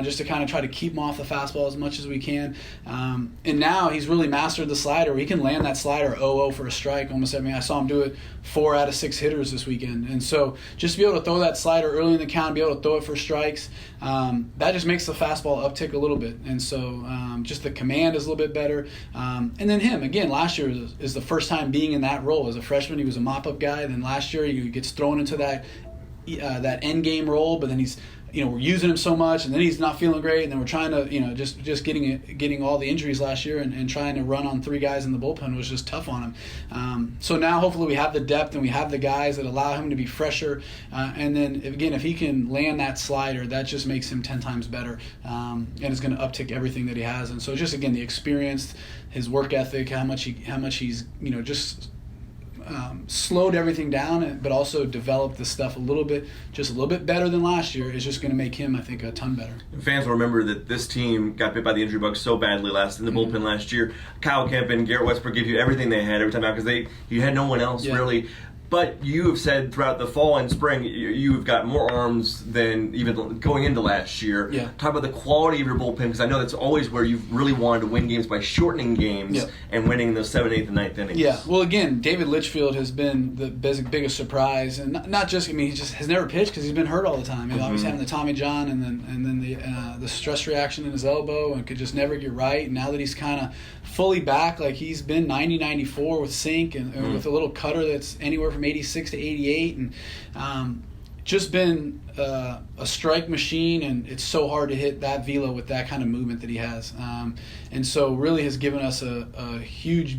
just to kind of try to keep him off the fastball as much as we can. And now he's really mastered the slider. He can land that slider 0-0 for a strike almost every. I saw him do it 4 out of 6 hitters this weekend. And so just to be able to throw that slider early in the count, be able to throw it for strikes, that just makes the fastball uptick a little bit. And so just the command is a little bit better. And then him, again, last year is the first time being in that role. As a freshman, he was a mop-up guy. Then last year he gets thrown into that end game role, but then he's we're using him so much, and then he's not feeling great, and then we're trying to just getting all the injuries last year and trying to run on 3 guys in the bullpen was just tough on him. So now hopefully we have the depth and we have the guys that allow him to be fresher, and then again, if he can land that slider, that just makes him 10 times better, and it's going to uptick everything that he has. And so just again, the experience, his work ethic, how much he's just slowed everything down, but also developed the stuff a little bit better than last year is just going to make him, I think, a ton better. Fans will remember that this team got bit by the injury bug so badly in the bullpen last year. Kyle Kemp and Garrett Westbrook gave you everything they had every time out because you had no one else really. But you have said throughout the fall and spring, you've got more arms than even going into last year. Yeah. Talk about the quality of your bullpen, because I know that's always where you've really wanted to win games by shortening games and winning those 7th, 8th, and 9th innings. Yeah. Well, again, David Litchfield has been the biggest surprise, and not just. I mean, he just has never pitched because he's been hurt all the time. He's always having the Tommy John, and then the stress reaction in his elbow, and could just never get right. And now that he's kind of fully back, like he's been 90-94 with sink and with a little cutter that's anywhere from 86 to 88, and just been a strike machine, and it's so hard to hit that velo with that kind of movement that he has, and so really has given us a huge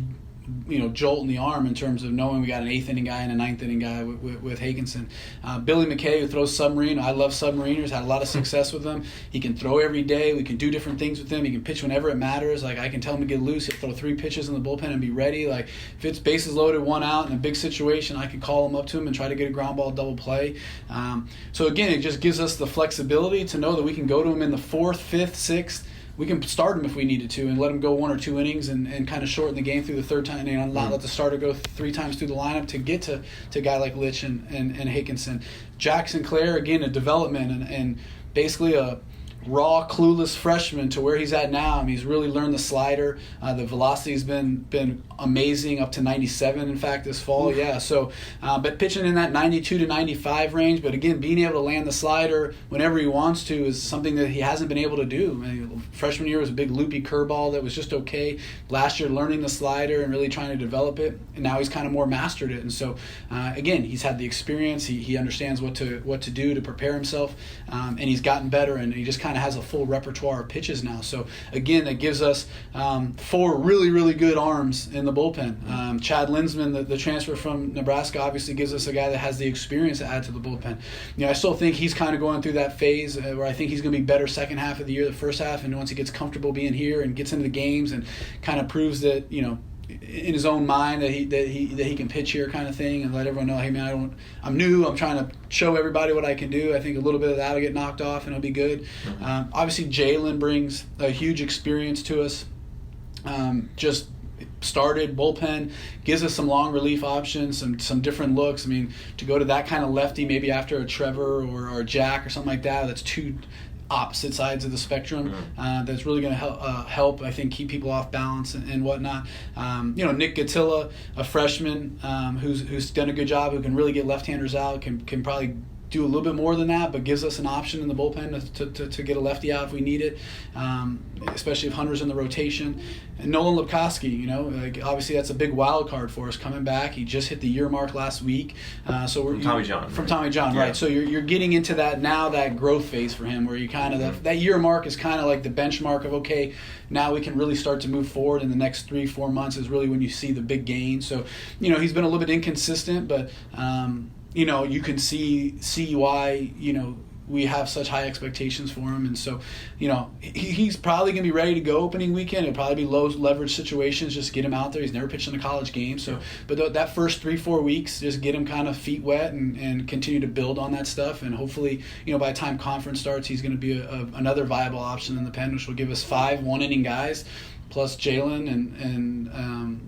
jolt in the arm in terms of knowing we got an 8th inning guy and a 9th inning guy with Hankinson. Billy McKay, who throws submarine. I love submariners, had a lot of success with them. He can throw every day. We can do different things with him. He can pitch whenever it matters. Like, I can tell him to get loose. He'll throw 3 pitches in the bullpen and be ready. Like, if it's bases loaded, 1 out in a big situation, I can call him up to him and try to get a ground ball double play. So again, it just gives us the flexibility to know that we can go to him in the 4th, 5th, 6th. We can start him if we needed to and let him go 1 or 2 innings and kind of shorten the game through the 3rd time and let the starter go 3 times through the lineup to get to a guy like Litch and Hankinson. Jack Sinclair, again, a development and basically a raw, clueless freshman to where he's at now. I mean, he's really learned the slider. The velocity's been amazing, up to 97, in fact, this fall. Oof. Yeah, so, but pitching in that 92 to 95 range, but again, being able to land the slider whenever he wants to is something that he hasn't been able to do. I mean, freshman year was a big loopy curveball that was just okay. Last year, learning the slider and really trying to develop it, and now he's kind of more mastered it. And so, again, he's had the experience. He understands what to do to prepare himself, and he's gotten better, and he just kind of has a full repertoire of pitches now. So again, that gives us 4 really, really good arms in the bullpen. Chad Linsman, the transfer from Nebraska, obviously gives us a guy that has the experience to add to the bullpen. I still think he's kind of going through that phase where I think he's going to be better second half of the year, the first half, and once he gets comfortable being here and gets into the games and kind of proves that in his own mind that he can pitch here kind of thing, and let everyone know, hey man, I'm new. I'm trying to show everybody what I can do. I think a little bit of that will get knocked off and it'll be good. Obviously, Jalen brings a huge experience to us. Just started bullpen, gives us some long relief options, some different looks. I mean, to go to that kind of lefty maybe after a Trevor or a Jack or something like that, that's two opposite sides of the spectrum. That's really going to help, I think, keep people off balance and whatnot. Nick Gattilla, a freshman who's done a good job, who can really get left-handers out, can probably do a little bit more than that, but gives us an option in the bullpen to get a lefty out if we need it, especially if Hunter's in the rotation. And Nolan Lepkowski, obviously that's a big wild card for us coming back. He just hit the year mark last week. So we're from Tommy John, right? So you're getting into that growth phase for him, where you kind of that year mark is kind of like the benchmark of, okay, now we can really start to move forward. In the next 3-4 months is really when you see the big gain. So he's been a little bit inconsistent, but you can see why, we have such high expectations for him. And so, he's probably going to be ready to go opening weekend. It'll probably be low leverage situations, just get him out there. He's never pitched in a college game. So, but that first 3-4 weeks, just get him kind of feet wet and continue to build on that stuff. And hopefully, by the time conference starts, he's going to be another viable option in the pen, which will give us 5 1-inning guys plus Jalen and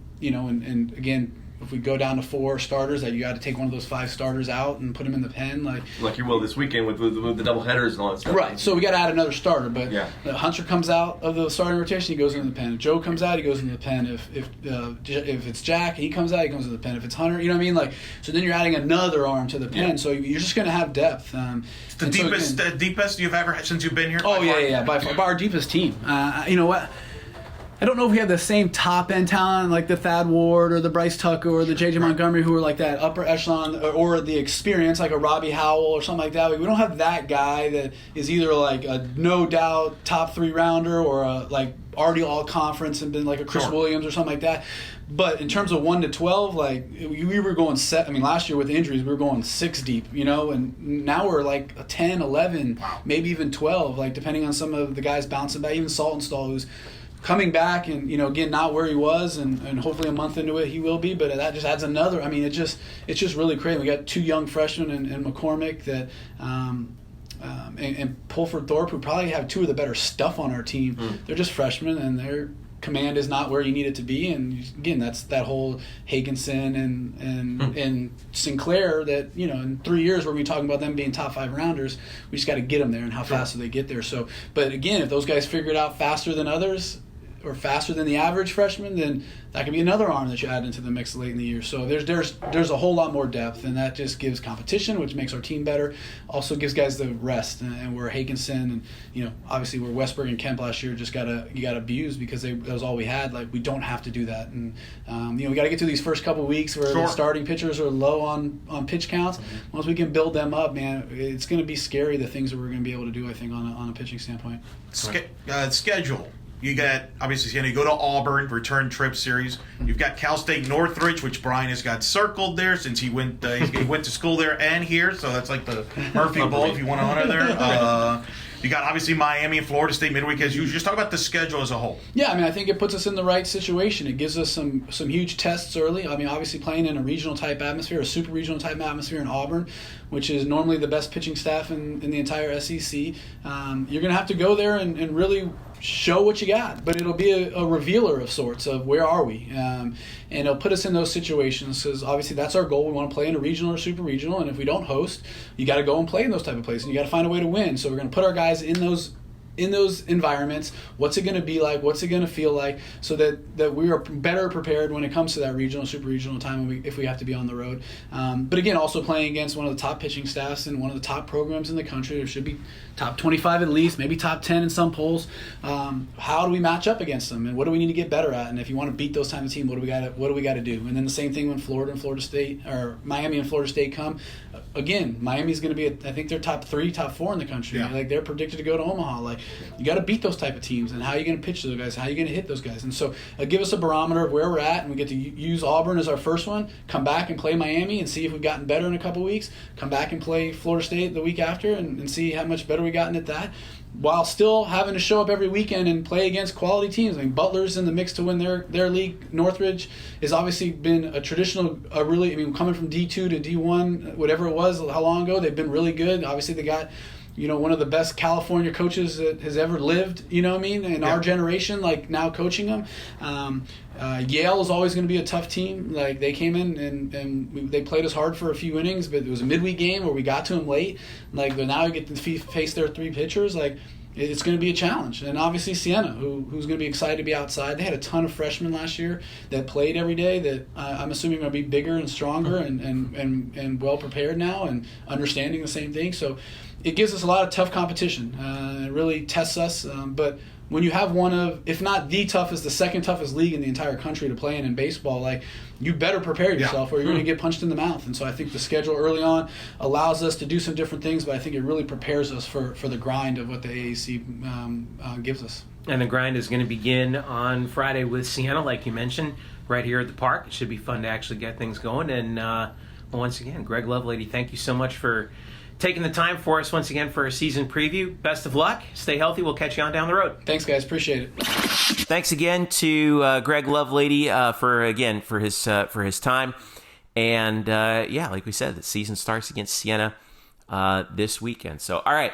again, if we go down to 4 starters, that you got to take one of those 5 starters out and put them in the pen, like you will this weekend with the double headers and all that stuff. Right. So we got to add another starter. But Hunter comes out of the starting rotation, he goes into the pen. If Joe comes out, he goes into the pen. If it's Jack, he comes out, he goes into the pen. If it's Hunter, you know what I mean? So then you're adding another arm to the pen. Yeah. So you're just going to have depth. It's the deepest you've ever had since you've been here. Oh yeah, by far our deepest team. You know what? I don't know if we have the same top-end talent like the Thad Ward or the Bryce Tucker or the J.J. Montgomery, who are like that upper echelon, or the experience like a Robbie Howell or something like that. We don't have that guy that is either like a no-doubt top 3-rounder or already all-conference and been like a Chris Williams or something like that. But in terms of 1 to 12, we were going last year with injuries, we were going 6 deep, and now we're like a 10, 11, maybe even 12, depending on some of the guys bouncing back, even Saltonstall, who's coming back and, again, not where he was, and hopefully a month into it he will be, but that just adds another. I mean, it's just really crazy. We got 2 young freshmen and McCormick that and Pulford Thorpe, who probably have 2 of the better stuff on our team. They're just freshmen, and their command is not where you need it to be. And again, that's that whole Hagenson and Sinclair that, in 3 years we're going to be talking about them being top 5 rounders. We just got to get them there, and how fast do they get there. So, but again, if those guys figure it out faster than others, or faster than the average freshman, then that could be another arm that you add into the mix late in the year. So there's a whole lot more depth, and that just gives competition, which makes our team better. Also gives guys the rest, and we're Hagenson, and obviously we're Westberg and Kemp last year. You got abused because that was all we had. We don't have to do that, and we got to get through these first couple weeks where the starting pitchers are low on pitch counts. Once we can build them up, man, it's going to be scary, the things that we're going to be able to do, I think, on a pitching standpoint. Schedule. You got, obviously, you go to Auburn, return trip series. You've got Cal State Northridge, which Brian has got circled there since he went to school there and here. So that's like the Murphy Bowl if you want to honor there. You got, obviously, Miami and Florida State midweek as usual. Just talk about the schedule as a whole. Yeah, I mean, I think it puts us in the right situation. It gives us some huge tests early. I mean, obviously playing in a regional-type atmosphere, a super regional-type atmosphere in Auburn, which is normally the best pitching staff in the entire SEC. You're going to have to go there and really show what you got, but it'll be a revealer of sorts of where are we, and it'll put us in those situations, because obviously that's our goal. We want to play in a regional or super regional, and if we don't host, you got to go and play in those type of places, and you got to find a way to win. So we're going to put our guys in those environments. What's it going to be like? What's it going to feel like? So that we are better prepared when it comes to that regional, super regional time if we have to be on the road. But again, also playing against one of the top pitching staffs and one of the top programs in the country. There should be top 25 at least, maybe top 10 in some polls. How do we match up against them, and what do we need to get better at? And if you want to beat those type of teams, what do we got to do? And then the same thing when Florida and Florida State, or Miami and Florida State come. Again, Miami's going to be, I think they're top 3, top 4 in the country. Yeah. They're predicted to go to Omaha. you got to beat those type of teams, and how are you going to pitch to those guys, how are you going to hit those guys. And so give us a barometer of where we're at, and we get to use Auburn as our first one, come back and play Miami and see if we've gotten better in a couple weeks, come back and play Florida State the week after and see how much better we gotten at that, while still having to show up every weekend and play against quality teams. I mean, Butler's in the mix to win their league. Northridge has obviously been a traditional, coming from D2 to D1, whatever it was, how long ago, they've been really good. Obviously, they got, one of the best California coaches that has ever lived, in our generation, like now coaching them. Yale is always going to be a tough team. Like, they came in and they played us hard for a few innings, but it was a midweek game where we got to them late. Like, but now we get to face their three pitchers. Like, it's going to be a challenge. And obviously Siena, who's going to be excited to be outside. They had a ton of freshmen last year that played every day that I'm assuming are going to be bigger and stronger and well prepared now and understanding the same thing. So it gives us a lot of tough competition. It really tests us. But when you have one of, if not the toughest, the second toughest league in the entire country to play in baseball, like, you better prepare yourself or you're going to get punched in the mouth. And so I think the schedule early on allows us to do some different things, but I think it really prepares us for the grind of what the AAC gives us. And the grind is going to begin on Friday with Siena, like you mentioned, right here at the park. It should be fun to actually get things going. And once again, Greg Lovelady, thank you so much for taking the time for us once again for a season preview. Best of luck. Stay healthy. We'll catch you on down the road. Thanks, guys. Appreciate it. Thanks again to Greg Lovelady for his time. And like we said, the season starts against Siena this weekend. So, all right,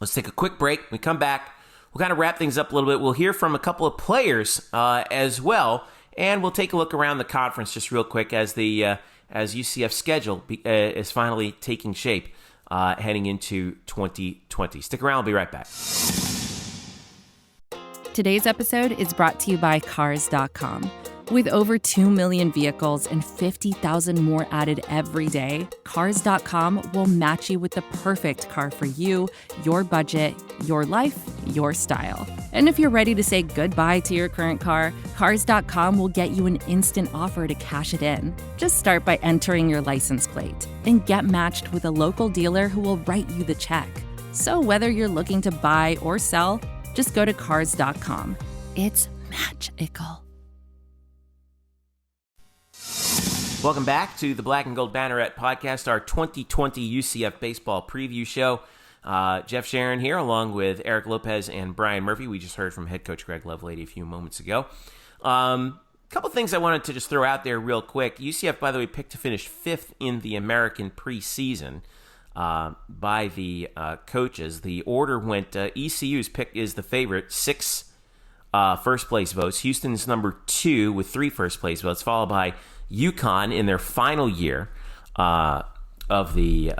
let's take a quick break. When we come back, we'll kind of wrap things up a little bit. We'll hear from a couple of players as well, and we'll take a look around the conference just real quick as UCF's schedule is finally taking shape heading into 2020. Stick around. We'll be right back. Today's episode is brought to you by Cars.com. With over 2 million vehicles and 50,000 more added every day, Cars.com will match you with the perfect car for you, your budget, your life, your style. And if you're ready to say goodbye to your current car, Cars.com will get you an instant offer to cash it in. Just start by entering your license plate and get matched with a local dealer who will write you the check. So whether you're looking to buy or sell, just go to Cars.com. It's magical. Welcome back to the Black and Gold Banneret Podcast, our 2020 UCF baseball preview show. Jeff Sharon here, along with Eric Lopez and Brian Murphy. We just heard from head coach Greg Lovelady a few moments ago. A couple things I wanted to just throw out there real quick. UCF, by the way, picked to finish 5th in the American preseason by the coaches. The order went ECU's pick is the favorite, 6 first place votes. Houston's number 2 with 3 first place votes, followed by UConn in their final year of the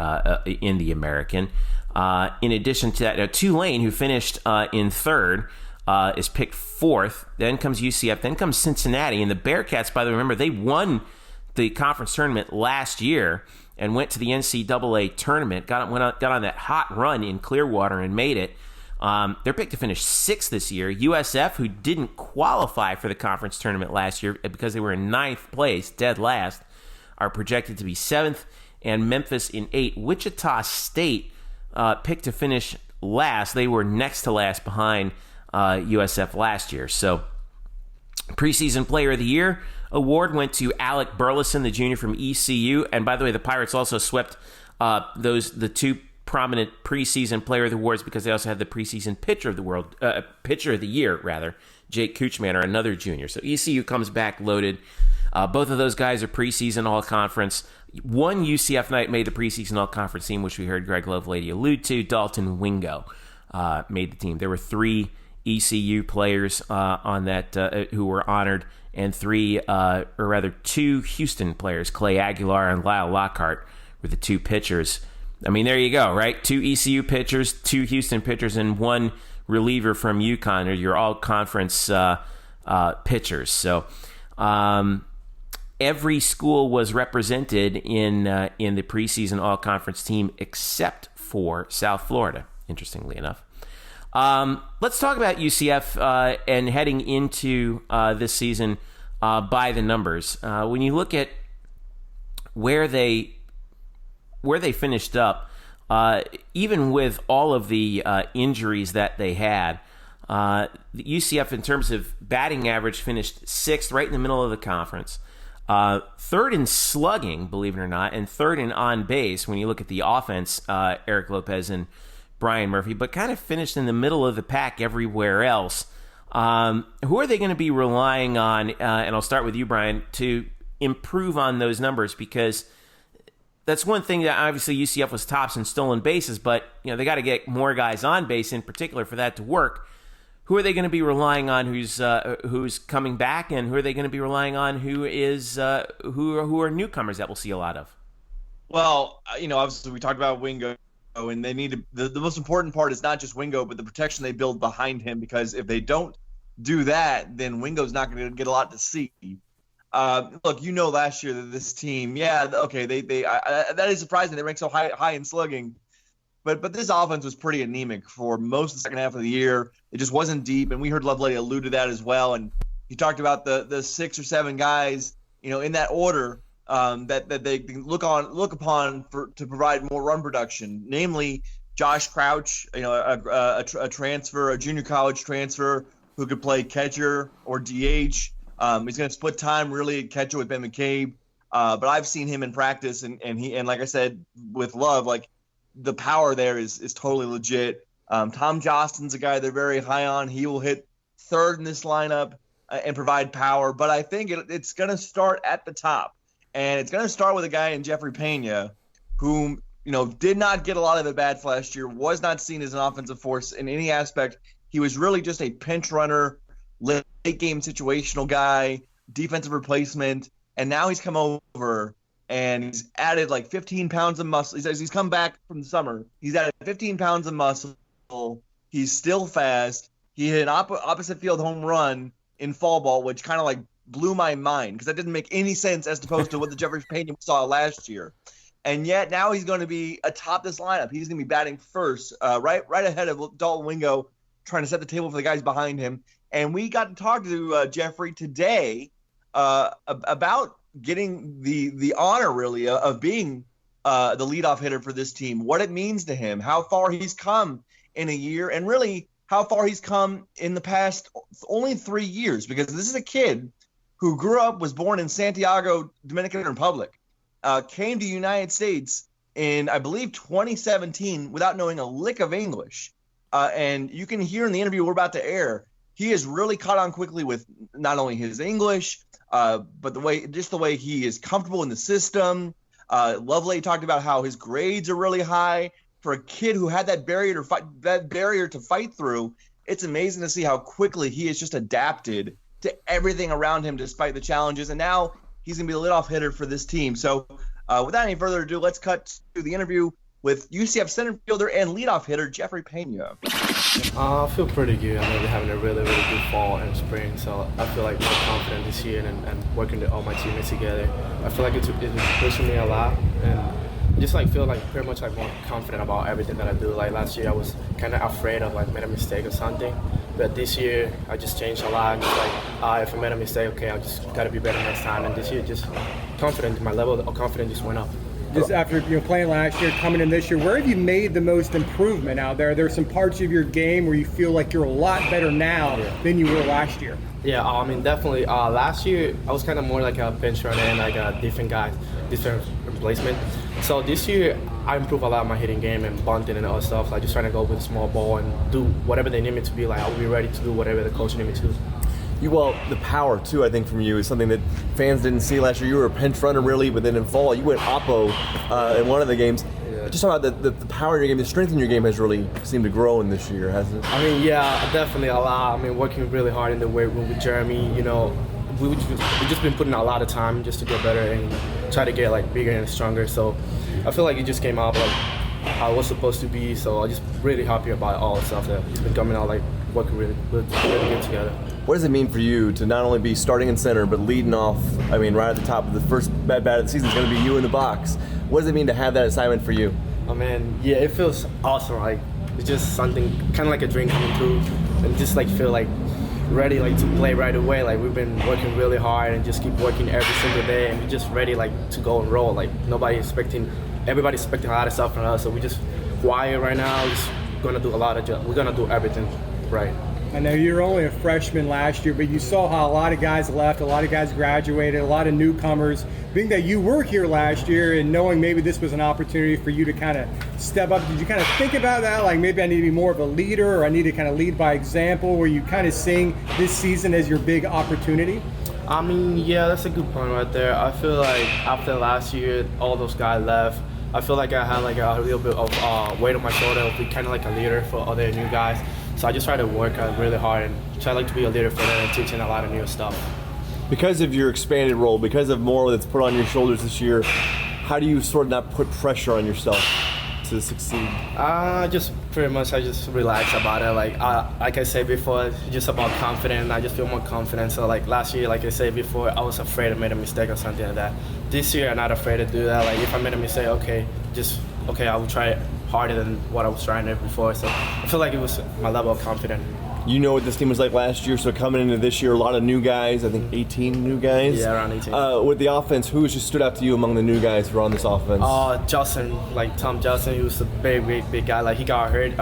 in the American. In addition to that, Tulane, who finished in 3rd, is picked 4th. Then comes UCF. Then comes Cincinnati. And the Bearcats, by the way, remember, they won the conference tournament last year and went to the NCAA tournament. Got on that hot run in Clearwater and made it. They're picked to finish 6th this year. USF, who didn't qualify for the conference tournament last year because they were in 9th place, dead last, are projected to be 7th, and Memphis in 8th. Wichita State picked to finish last. They were next to last behind USF last year. So, preseason player of the year award went to Alec Burleson, the junior from ECU. And by the way, the Pirates also swept the 2 prominent preseason player of the awards because they also had the preseason pitcher of the year, Jake Kuchmaner, another junior. So ECU comes back loaded. Both of those guys are preseason all-conference. One UCF Knight made the preseason all-conference team, which we heard Greg Lovelady allude to. Dalton Wingo made the team. There were 3 ECU players on that who were honored, and 2 Houston players, Clay Aguilar and Lyle Lockhart, were the 2 pitchers. I mean, there you go, right? 2 ECU pitchers, 2 Houston pitchers, and 1 reliever from UConn, or your all-conference pitchers. So every school was represented in the preseason all-conference team except for South Florida, interestingly enough. Let's talk about UCF and heading into this season by the numbers. When you look at where they finished up even with all of the injuries that they had, the UCF, in terms of batting average, finished 6th, right in the middle of the conference. 3rd in slugging, believe it or not, and 3rd in on base when you look at the offense, Eric Lopez and Brian Murphy, but kind of finished in the middle of the pack everywhere else. Who are they going to be relying on, and I'll start with you, Brian, to improve on those numbers? Because that's one thing that obviously UCF was tops in stolen bases, but they got to get more guys on base in particular for that to work. Who are they going to be relying on who's coming back, and who are they going to be relying on who are newcomers that we'll see a lot of? Well, obviously we talked about Wingo, and they need to, the most important part is not just Wingo, but the protection they build behind him, because if they don't do that, then Wingo's not going to get a lot to see. Look, last year that this team, that is surprising. They ranked so high in slugging. But this offense was pretty anemic for most of the second half of the year. It just wasn't deep, and we heard Lovelady allude to that as well. And he talked about the 6 or 7 guys, in that order that they can look upon to provide more run production. Namely, Josh Crouch, a transfer, a junior college transfer who could play catcher or DH. He's going to split time really at catcher with Ben McCabe. But I've seen him in practice, and like I said with Love, the power there is totally legit. Tom Johnston's a guy they're very high on. He will hit 3rd in this lineup and provide power. But I think it's going to start at the top. And it's going to start with a guy in Gephry Pena, whom, did not get a lot of at-bats last year, was not seen as an offensive force in any aspect. He was really just a pinch runner, late-game situational guy, defensive replacement. And now he's come over and he's added 15 pounds of muscle. He says he's come back from the summer. He's added 15 pounds of muscle. He's still fast. He hit an opposite field home run in fall ball, which kind of blew my mind because that didn't make any sense as opposed to what the Gephry Pena saw last year. And yet now he's going to be atop this lineup. He's going to be batting first, right ahead of Dalton Wingo, trying to set the table for the guys behind him. And we got to talk to Gephry today about getting the honor, really, of being the leadoff hitter for this team, what it means to him, how far he's come in a year, and really how far he's come in the past only 3 years, because this is a kid who was born in Santiago, Dominican Republic, came to the United States in, I believe, 2017 without knowing a lick of English. And you can hear in the interview we're about to air, he has really caught on quickly with not only his English, but the way he is comfortable in the system. Lovelady talked about how his grades are really high for a kid who had that barrier to fight through. It's amazing to see how quickly he has just adapted to everything around him despite the challenges. And now he's going to be the leadoff hitter for this team. So without any further ado, let's cut to the interview with UCF center fielder and leadoff hitter Gephry Pena. I feel pretty good. I know we're having a really, really good fall and spring, so I feel more confident this year and working with all my teammates together. I feel it's pushing me a lot, and I just feel pretty much more confident about everything that I do. Last year I was kind of afraid of made a mistake or something, but this year I just changed a lot. If I made a mistake, okay, I just got to be better next time. And this year just confident, my level of confidence just went up. Just after playing last year, coming in this year, where have you made the most improvement out there? There's some parts of your game where you feel you're a lot better now than you were last year. Yeah, definitely. Last year, I was kind of more like a bench runner and a different guy, different replacement. So this year, I improved a lot of my hitting game and bunting and all stuff. Just trying to go with a small ball and do whatever they need me to be. I'll be ready to do whatever the coach need me to do. The power, too, I think, from you is something that fans didn't see last year. You were a pinch runner, really, but then in fall, you went oppo in one of the games. Yeah. Just talk about the power in your game, the strength in your game has really seemed to grow in this year, hasn't it? Definitely a lot. Working really hard in the weight room with Jeremy, we've just been putting a lot of time just to get better and try to get bigger and stronger. So I feel it just came out how it was supposed to be. So I'm just really happy about all the stuff that's been coming out, working really good together. What does it mean for you to not only be starting in center, but leading off, right at the top of the first bat of the season is going to be you in the box? What does it mean to have that assignment for you? It feels awesome. It's just something kind of like a dream coming true. And just feel ready like to play right away. Like we've been working really hard and just keep working every single day, and we're just ready like to go and roll. Like everybody's expecting a lot of stuff from us, so we just quiet right now. Just gonna do a lot of jobs. We're gonna do everything right. I know you were only a freshman last year, but you saw how a lot of guys left, a lot of guys graduated, a lot of newcomers. Being that you were here last year and knowing maybe this was an opportunity for you to kind of step up, did you kind of think about that? Like maybe I need to be more of a leader, or I need to kind of lead by example? Were you kind of seeing this season as your big opportunity? I mean, yeah, that's a good point right there. I feel like after last year, all those guys left. I feel like I had like a little bit of weight on my shoulder of being kind of like a leader for other new guys. So I just try to work out really hard and try like to be a leader for them and teaching a lot of new stuff. Because of your expanded role, because of more that's put on your shoulders this year, how do you sort of not put pressure on yourself to succeed? I just relax about it. Like I said before, it's just about confidence. I just feel more confident. So like last year, like I said before, I was afraid I made a mistake or something like that. This year, I'm not afraid to do that. Like if I made a mistake, okay, I will try it harder than what I was trying to before. So I feel like it was my level of confidence. You know what this team was like last year, so coming into this year, a lot of new guys, I think 18 new guys. Yeah, around 18. With the offense, who just stood out to you among the new guys who are on this offense? Justin, like Tom Justin, he was a big guy. Like he got hurt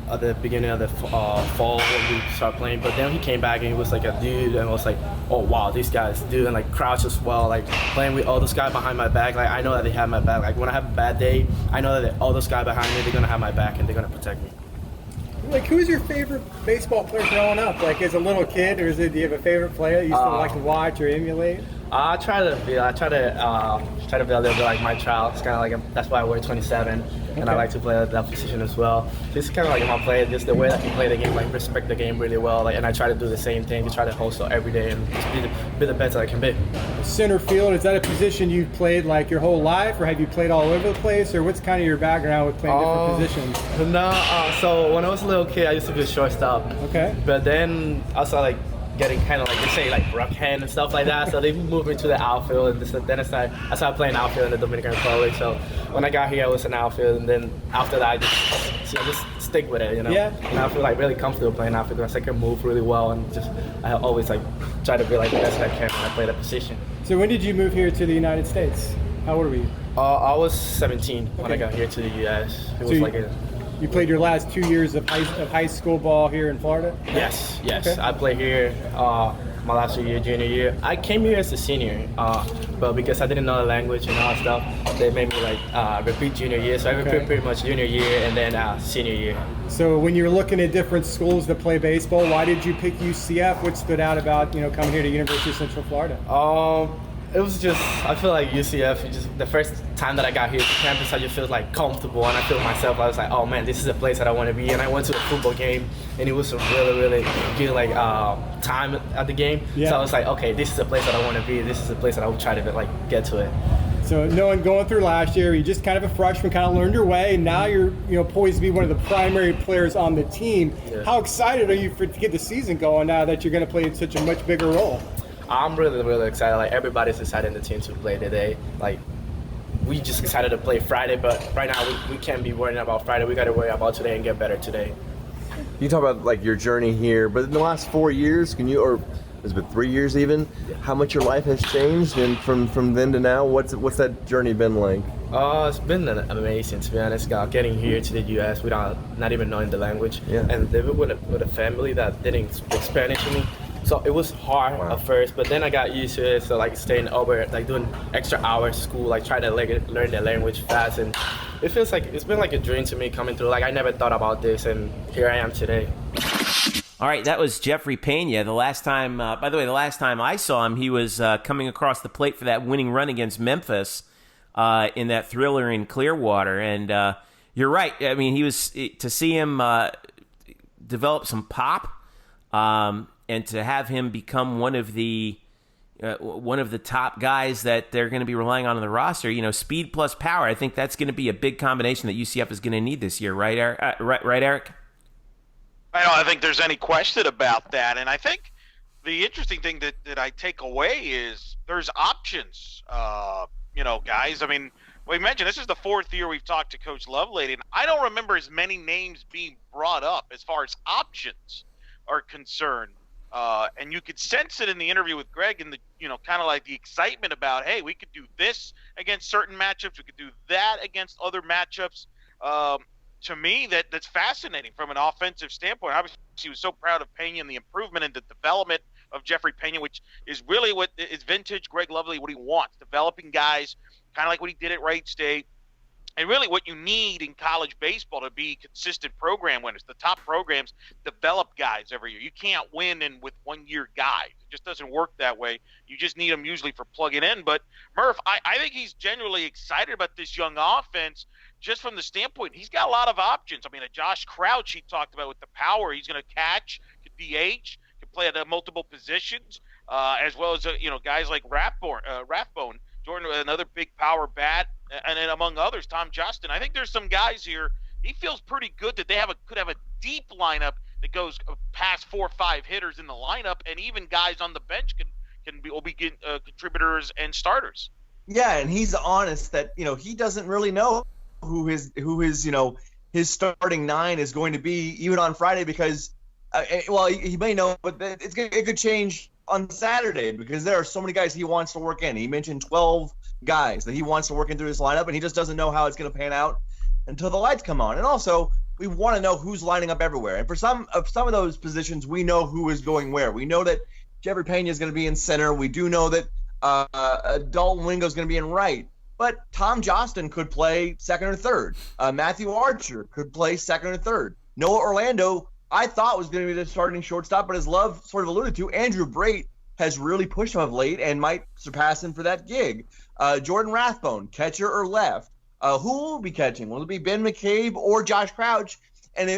at the beginning of the fall when we started playing, but then he came back and he was like a dude, and I was like, oh wow, these guys do, and like Crouch as well, like playing with all those guys behind my back. Like I know that they have my back. Like when I have a bad day, I know that all those guys behind me, they're gonna have my back and they're gonna protect me. Like, who's your favorite baseball player growing up? Like, as a little kid, or do you have a favorite player you still like to watch or emulate? I try to be a little bit like my child. It's kind of like that's why I wear 27, and I like to play that position as well. It's kind of like my play, just the way that I play the game, like respect the game really well. Like, and I try to do the same thing, to try to hustle every day and just be the best that I can be. Center field, is that a position you've played like your whole life, or have you played all over the place, or what's kind of your background with playing different positions? No, so when I was a little kid, I used to be a shortstop. Okay. But then I started like getting kind of like, they say like rough hand and stuff like that, so they moved me to the outfield, and then I started playing outfield in the Dominican Republic. So when I got here, I was in outfield, and then after that I just stick with it, you know. Yeah. And I feel like really comfortable playing outfield because I can move really well, and just I always like try to be like the best I can when I play that position. So when did you move here to the United States? How old were you? I was 17 when I got here to the U.S. You played your last 2 years of high school ball here in Florida? Yes. Okay. I played here my last year, junior year. I came here as a senior, but because I didn't know the language and all that stuff, they made me like repeat junior year. So I repeat pretty much junior year and then senior year. So when you're looking at different schools to play baseball, why did you pick UCF? What stood out about coming here to University of Central Florida? It was just, I feel like UCF, just the first time that I got here to campus, I just felt like comfortable, and I feel myself, I was like, oh man, this is a place that I want to be. And I went to a football game, and it was a really, really good time at the game. Yeah. So I was like, okay, this is a place that I want to be. This is a place that I will try to get to it. So going through last year, you just kind of a freshman, kind of learned your way. Now you're poised to be one of the primary players on the team. Yeah. How excited are you to get the season going now that you're going to play such a much bigger role? I'm really, really excited. Like everybody's excited in the team to play today. Like we just excited to play Friday, but right now we can't be worrying about Friday. We got to worry about today and get better today. You talk about like your journey here, but in the last 4 years, or has it been 3 years even? Yeah. How much your life has changed, and from then to now, what's that journey been like? It's been amazing, to be honest. Getting here to the U.S. without not even knowing the language, and living with a family that didn't speak Spanish to me. So it was hard at first, but then I got used to it. So like staying over, like doing extra hours school, like trying to learn the language fast, and it feels like it's been like a dream to me coming through. Like I never thought about this, and here I am today. All right, that was Gephry Pena. The last time I saw him, he was coming across the plate for that winning run against Memphis in that thriller in Clearwater. And you're right. I mean, to see him develop some pop. And to have him become one of the top guys that they're going to be relying on the roster, speed plus power. I think that's going to be a big combination that UCF is going to need this year, right, Eric? I don't think there's any question about that. And I think the interesting thing that I take away is there's options. Guys. I mean, we mentioned this is the fourth year we've talked to Coach Lovelady, and I don't remember as many names being brought up as far as options are concerned And you could sense it in the interview with Greg and kind of like the excitement about, hey, we could do this against certain matchups. We could do that against other matchups. To me, that's fascinating from an offensive standpoint. Obviously, he was so proud of Pena and the improvement and the development of Gephry Pena, which is really what is vintage Greg Lovelady, what he wants, developing guys, kind of like what he did at Wright State. And really what you need in college baseball to be consistent program winners. The top programs develop guys every year. You can't win with one-year guys. It just doesn't work that way. You just need them usually for plugging in. But, Murph, I think he's genuinely excited about this young offense just from the standpoint. He's got a lot of options. I mean, a Josh Crouch he talked about with the power. He's going to catch, could DH, could play at multiple positions, as well as, guys like Rathbone. Jordan, another big power bat, and then among others, Tom Justin. I think there's some guys here. He feels pretty good that they could have a deep lineup that goes past 4 or 5 hitters in the lineup, and even guys on the bench will be contributors and starters. Yeah, and he's honest that he doesn't really know who his his starting 9 is going to be even on Friday because he may know, but it could change on Saturday because there are so many guys he wants to work in. He mentioned 12 guys that he wants to work into his lineup, and he just doesn't know how it's going to pan out until the lights come on. And also, we want to know who's lining up everywhere. And for some of those positions, we know who is going where. We know that Gephry Pena is going to be in center. We do know that Dalton Wingo is going to be in right. But Tom Jostin could play second or third. Matthew Archer could play second or third. Noah Orlando, I thought was going to be the starting shortstop, but as Love sort of alluded to, Andrew Brate has really pushed him of late and might surpass him for that gig. Jordan Rathbone, catcher or left. Who will be catching? Will it be Ben McCabe or Josh Crouch? And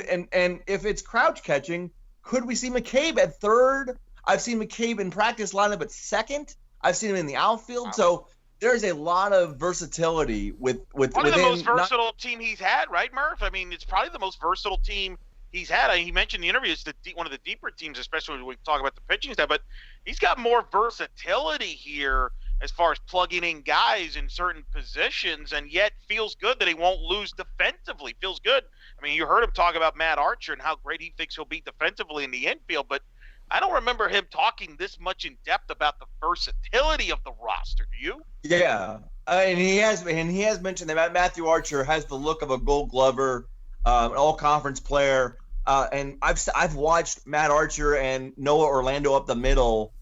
if it's Crouch catching, could we see McCabe at third? I've seen McCabe in practice lineup at second. I've seen him in the outfield. So there's a lot of versatility with probably the most versatile team he's had, right, Murph? I mean, it's probably the most versatile team he's had. He mentioned in the interview it's one of the deeper teams, especially when we talk about the pitching staff. But he's got more versatility here as far as plugging in guys in certain positions, and yet feels good that he won't lose defensively. Feels good. I mean, you heard him talk about Matt Archer and how great he thinks he'll be defensively in the infield, but I don't remember him talking this much in depth about the versatility of the roster. Do you? Yeah, and he has mentioned that Matthew Archer has the look of a Gold Glover, an all-conference player, and I've watched Matt Archer and Noah Orlando up the middle,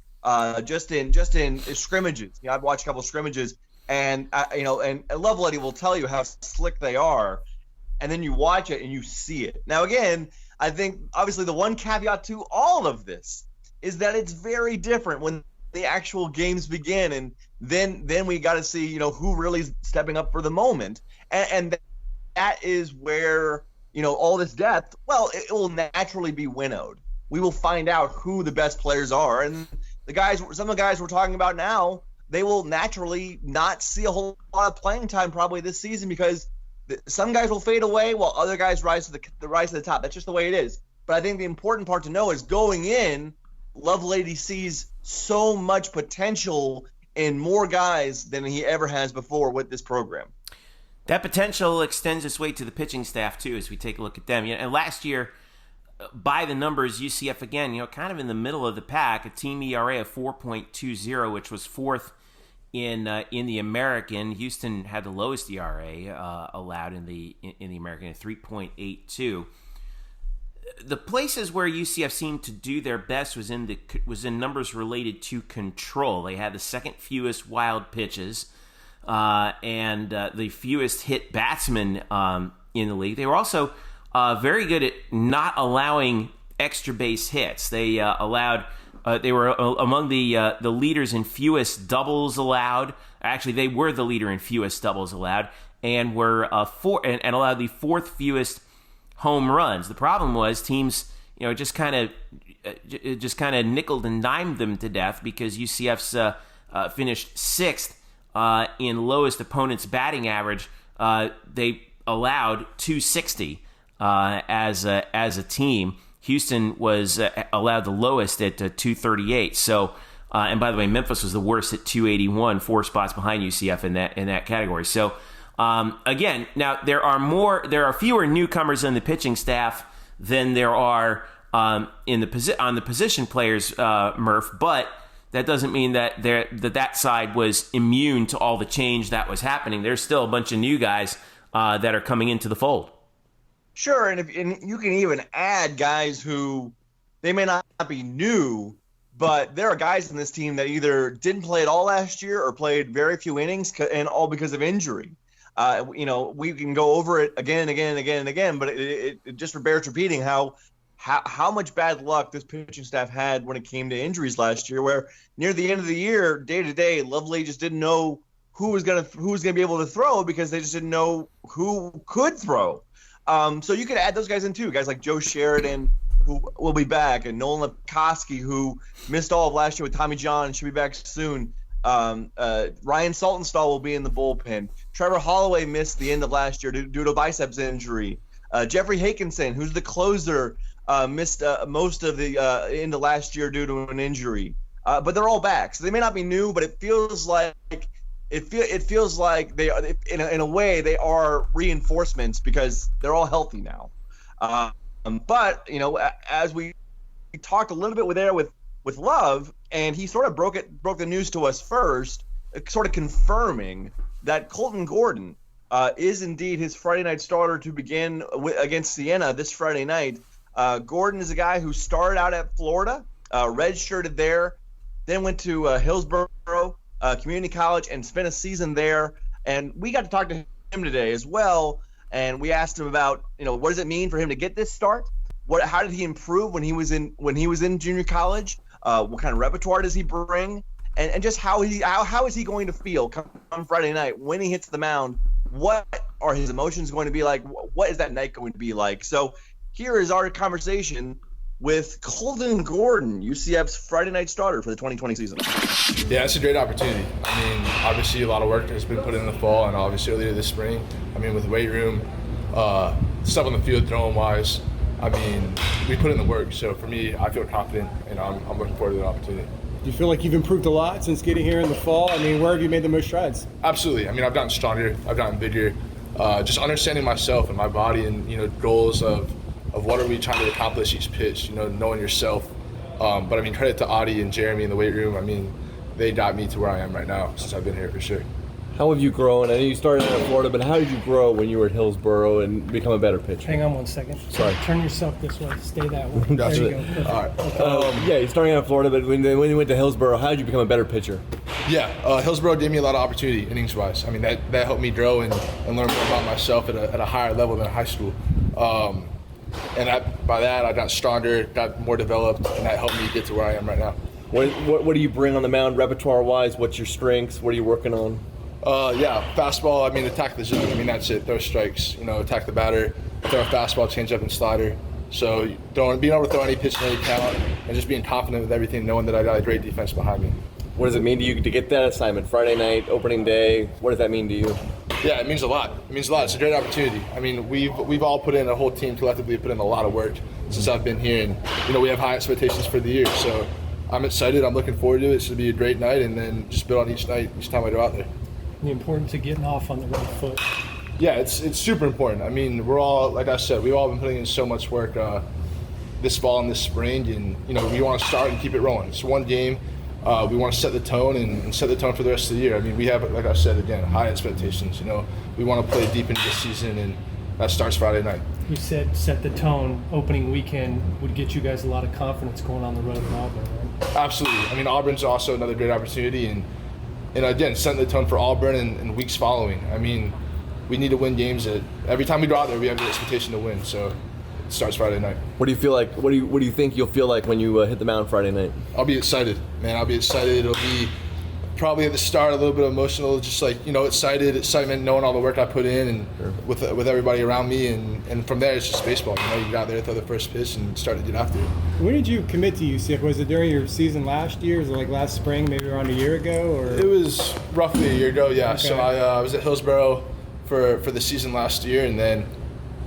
just in scrimmages. I've watched a couple of scrimmages, and and Lovelady will tell you how slick they are, and then you watch it and you see it. Now again, I think obviously the one caveat to all of this is that it's very different when the actual games begin, and then we got to see who really is stepping up for the moment, and that is where all this depth. Well, it will naturally be winnowed. We will find out who the best players are, and some of the guys we're talking about now, they will naturally not see a whole lot of playing time probably this season because some guys will fade away while other guys rise to the top. That's just the way it is. But I think the important part to know is going in, Lovelady sees so much potential in more guys than he ever has before with this program. That potential extends its way to the pitching staff too, as we take a look at them. And last year, by the numbers, UCF again, kind of in the middle of the pack, a team ERA of 4.20, which was fourth in the American. Houston had the lowest ERA allowed in the American at 3.82. The places where UCF seemed to do their best was in numbers related to control. They had the second fewest wild pitches and the fewest hit batsmen in the league. They were also very good at not allowing extra base hits. They allowed. They were among the leaders in fewest doubles allowed. Actually, they were the leader in fewest doubles allowed, and were and allowed the fourth fewest home runs. The problem was teams, just kind of nickeled and dimed them to death because UCF's finished sixth in lowest opponent's batting average. They allowed 260 as a team. Houston was allowed the lowest at 238. So, and by the way, Memphis was the worst at 281, 4 spots behind UCF in that category. So, again, now there are fewer newcomers in the pitching staff than there are on the position players, Murph, but that doesn't mean that that side was immune to all the change that was happening. There's still a bunch of new guys that are coming into the fold. Sure, and you can even add guys who they may not be new, but there are guys in this team that either didn't play at all last year or played very few innings, and all because of injury. We can go over it again, but it just bears repeating how much bad luck this pitching staff had when it came to injuries last year, where near the end of the year, day to day, Lovelady just didn't know who was gonna be able to throw because they just didn't know who could throw. So you could add those guys in too, guys like Joe Sheridan, who will be back, and Nolan Lepkoski, who missed all of last year with Tommy John and should be back soon. Ryan Saltonstall will be in the bullpen. Trevor Holloway missed the end of last year due to a biceps injury. Gephry Hakinson, who's the closer, missed most of the end of last year due to an injury. But they're all back, so they may not be new, but it feels like they are, in a way, they are reinforcements because they're all healthy now. But as we talked a little bit with Love, and he sort of broke the news to us first, sort of confirming that Colton Gordon is indeed his Friday night starter to begin against Siena this Friday night. Gordon is a guy who started out at Florida, redshirted there, then went to Hillsborough Community College and spent a season there. And we got to talk to him today as well. And we asked him about, what does it mean for him to get this start? How did he improve when he was in junior college? What kind of repertoire does he bring? And just how is he going to feel come Friday night when he hits the mound? What are his emotions going to be like? What is that night going to be like? So here is our conversation with Colton Gordon, UCF's Friday night starter for the 2020 season. Yeah, it's a great opportunity. I mean, obviously a lot of work has been put in the fall and obviously earlier this spring. I mean, with the weight room, stuff on the field throwing-wise, I mean, we put in the work. So for me, I feel confident, and I'm looking forward to the opportunity. Do you feel like you've improved a lot since getting here in the fall? I mean, where have you made the most strides? Absolutely. I mean, I've gotten stronger. I've gotten bigger. Just understanding myself and my body and, goals of what are we trying to accomplish each pitch, knowing yourself. But, I mean, credit to Audie and Jeremy in the weight room. I mean, they got me to where I am right now since I've been here for sure. How have you grown? I know you started in Florida, but how did you grow when you were at Hillsborough and become a better pitcher? Hang on one second. Sorry. Turn yourself this way. Stay that way. Gotcha. There you go. All right. Okay. Yeah, you're starting out in Florida, but when you went to Hillsborough, how did you become a better pitcher? Yeah, Hillsborough gave me a lot of opportunity innings-wise. I mean, that helped me grow and learn more about myself at a higher level than high school. And by that, I got stronger, got more developed, and that helped me get to where I am right now. What do you bring on the mound repertoire-wise? What's your strengths? What are you working on? Fastball, I mean, attack the zone. I mean, that's it. Throw strikes, attack the batter, throw a fastball, changeup, and slider. So being able to throw any pitch and any count and just being confident with everything, knowing that I got a great defense behind me. What does it mean to you to get that assignment? Friday night, opening day, what does that mean to you? Yeah, it means a lot. It means a lot. It's a great opportunity. I mean, we've all put in, a whole team collectively put in a lot of work since I've been here, and we have high expectations for the year. So I'm excited. I'm looking forward to it. It's going to be a great night, and then just build on each night, each time I go out there. The importance of getting off on the right foot. Yeah, it's super important. I mean, we're all, like I said, we've all been putting in so much work this fall and this spring, and we want to start and keep it rolling. It's one game. We want to set the tone and set the tone for the rest of the year. I mean, we have, like I said, again, high expectations. We want to play deep into the season, and that starts Friday night. You said set the tone. Opening weekend would get you guys a lot of confidence going on the road in Auburn, right? Absolutely. I mean, Auburn's also another great opportunity, and again, setting the tone for Auburn and weeks following. I mean, we need to win games. Every time we go out there, we have the expectation to win. So it starts Friday night. What do you feel like? What do you think you'll feel like when you hit the mound Friday night? I'll be excited, man. I'll be excited. It'll be probably at the start a little bit emotional, just excitement, knowing all the work I put in and sure. with everybody around me, and from there it's just baseball. You get out there, throw the first pitch, and start to get after it. When did you commit to UCF? Was it during your season last year? Was it like last spring, maybe around a year ago? Or? It was roughly a year ago, yeah. Okay. So I was at Hillsborough for the season last year, and then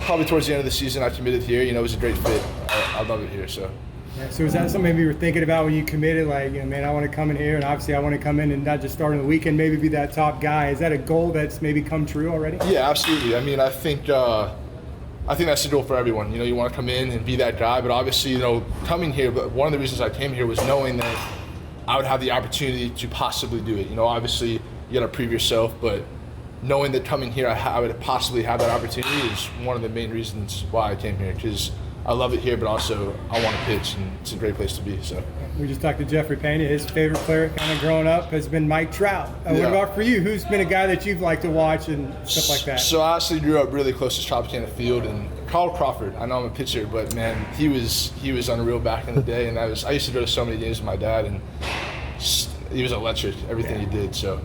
probably towards the end of the season I committed here. It was a great fit. I love it here, so. Yeah, so is that something maybe you were thinking about when you committed, like, man, I want to come in here, and obviously I want to come in and not just start on the weekend, maybe be that top guy. Is that a goal that's maybe come true already? Yeah, absolutely. I mean, I think I think that's the goal for everyone. You want to come in and be that guy, but obviously, coming here, but one of the reasons I came here was knowing that I would have the opportunity to possibly do it. Obviously you got to prove yourself, but knowing that coming here I would possibly have that opportunity is one of the main reasons why I came here, because I love it here, but also I want to pitch, and it's a great place to be. So we just talked to Gephry Pena. His favorite player kind of growing up has been Mike Trout. What about for you? Who's been a guy that you've liked to watch and stuff like that? So I actually grew up really close to Tropicana Field, and Carl Crawford. I know I'm a pitcher, but man, he was unreal back in the day, and I used to go to so many games with my dad, and he was electric, everything he did. So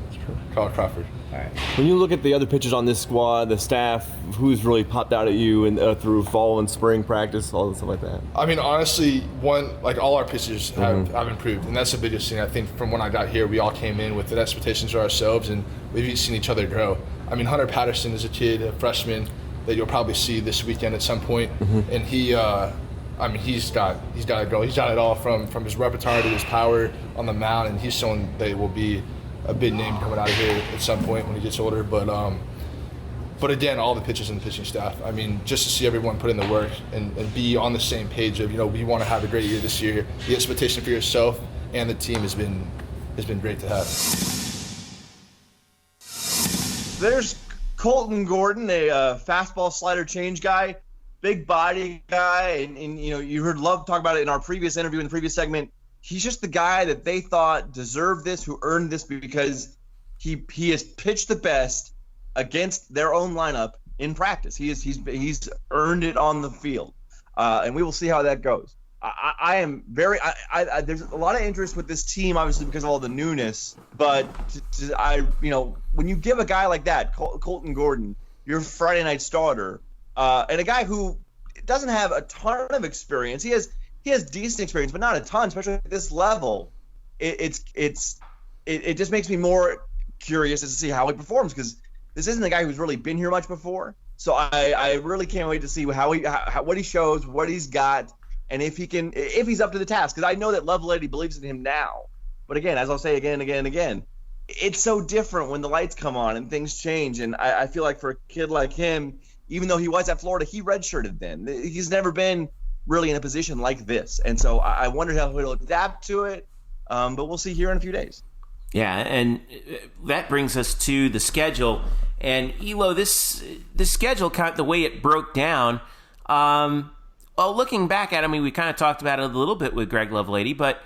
Carl Crawford. All right. When you look at the other pitchers on this squad, the staff, who's really popped out at you through fall and spring practice, all that stuff like that? I mean, honestly, all our pitchers have improved, and that's the biggest thing. I think from when I got here, we all came in with the expectations for ourselves, and we've seen each other grow. I mean, Hunter Patterson is a kid, a freshman that you'll probably see this weekend at some point, and he's got to go. He's got it all from his repertoire to his power on the mound, and he's shown that he will be a big name coming out of here at some point when he gets older. But again, all the pitchers and the pitching staff, I mean, just to see everyone put in the work and be on the same page of, we want to have a great year this year. The expectation for yourself and the team has been great to have. There's Colton Gordon, a fastball slider change guy, big body guy, and you heard Love talk about it in our previous interview in the previous segment. He's just the guy that they thought deserved this, who earned this, because he has pitched the best against their own lineup in practice. He's earned it on the field, and we will see how that goes. I am very there's a lot of interest with this team, obviously because of all the newness. But when you give a guy like that, Colton Gordon, your Friday night starter, and a guy who doesn't have a ton of experience, he has decent experience, but not a ton, especially at this level. It just makes me more curious to see how he performs, because this isn't a guy who's really been here much before. So I really can't wait to see what he shows, what he's got, and if he's up to the task. Because I know that Lovelady believes in him now. But again, as I'll say again and again and again, it's so different when the lights come on and things change. And I feel like for a kid like him, even though he was at Florida, he redshirted then. He's never been really in a position like this, and so I wonder how he'll adapt to it, but we'll see here in a few days. Yeah, and that brings us to the schedule, and Elo, this schedule, kind of the way it broke down, looking back at it, I mean, we kind of talked about it a little bit with Greg Lovelady, but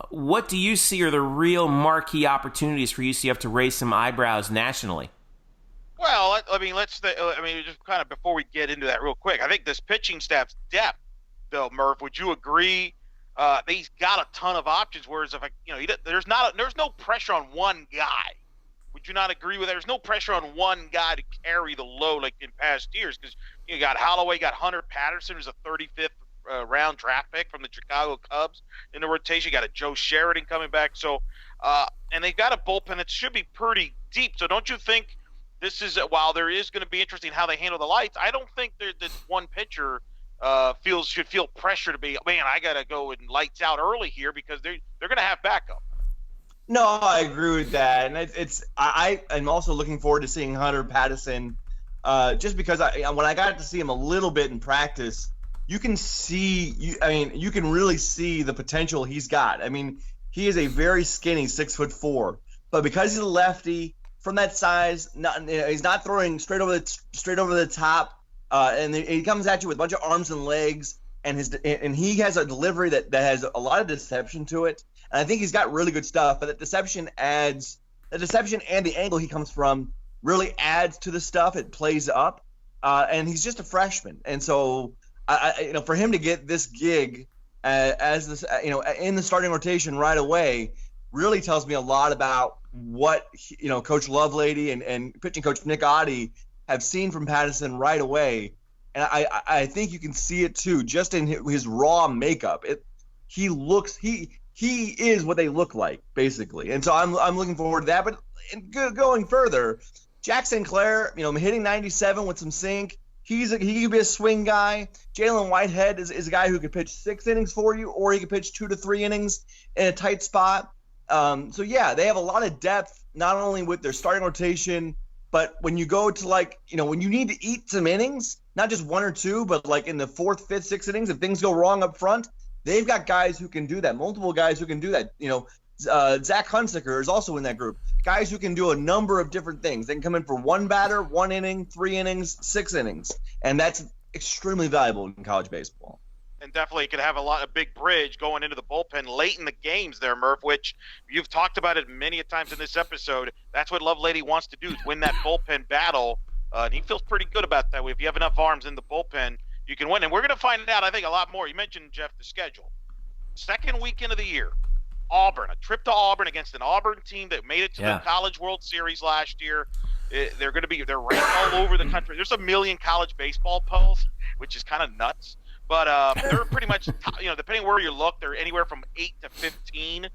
what do you see are the real marquee opportunities for UCF to raise some eyebrows nationally? Well, just kind of before we get into that real quick, I think this pitching staff's depth, though, Murph, would you agree? He's got a ton of options. Whereas there's no pressure on one guy. Would you not agree with that? There's no pressure on one guy to carry the load like in past years, because you got Holloway, got Hunter Patterson, who's a 35th round draft pick from the Chicago Cubs in the rotation. You got a Joe Sheridan coming back. So, and they've got a bullpen that should be pretty deep. So don't you think this is, while there is going to be interesting how they handle the lights, I don't think this one pitcher should feel pressure to be, man, I got to go and lights out early here, because they're going to have backup. No, I agree with that, and I'm also looking forward to seeing Hunter Patterson, just because when I got to see him a little bit in practice, you can really see the potential he's got. I mean, he is a very skinny 6'4", but because he's a lefty, from that size, he's not throwing straight over the top. And he comes at you with a bunch of arms and legs, and he has a delivery that has a lot of deception to it. And I think he's got really good stuff, but the deception and the angle he comes from really adds to the stuff. It plays up, and he's just a freshman, and so for him to get this gig as this in the starting rotation right away really tells me a lot about what Coach Lovelady and pitching coach Nick Oddie have seen from Patterson right away. And I think you can see it too, just in his raw makeup. He is what they look like, basically. And so I'm looking forward to that. But going further, Jack Sinclair, hitting 97 with some sink. He could be a swing guy. Jalen Whitehead is a guy who could pitch 6 innings for you, or he could pitch 2 to 3 innings in a tight spot. So yeah, they have a lot of depth, not only with their starting rotation, But when you go to when you need to eat some innings, not just one or two, but like in the 4th, 5th, 6th innings, if things go wrong up front, they've got guys who can do that, multiple guys who can do that. Zach Hunsaker is also in that group. Guys who can do a number of different things. They can come in for one batter, 1 inning, 3 innings, 6 innings. And that's extremely valuable in college baseball. And definitely could have a big bridge going into the bullpen late in the games there, Murph, which you've talked about it many a times in this episode. That's what Lovelady wants to do, is win that bullpen battle. And he feels pretty good about that. If you have enough arms in the bullpen, you can win. And we're going to find out, I think, a lot more. You mentioned, Jeff, the schedule. Second weekend of the year, Auburn, a trip to Auburn against an Auburn team that made it to the College World Series last year. They're ranked all over the country. There's a million college baseball polls, which is kind of nuts. But they're pretty much, depending where you look, they're anywhere from 8 to 15.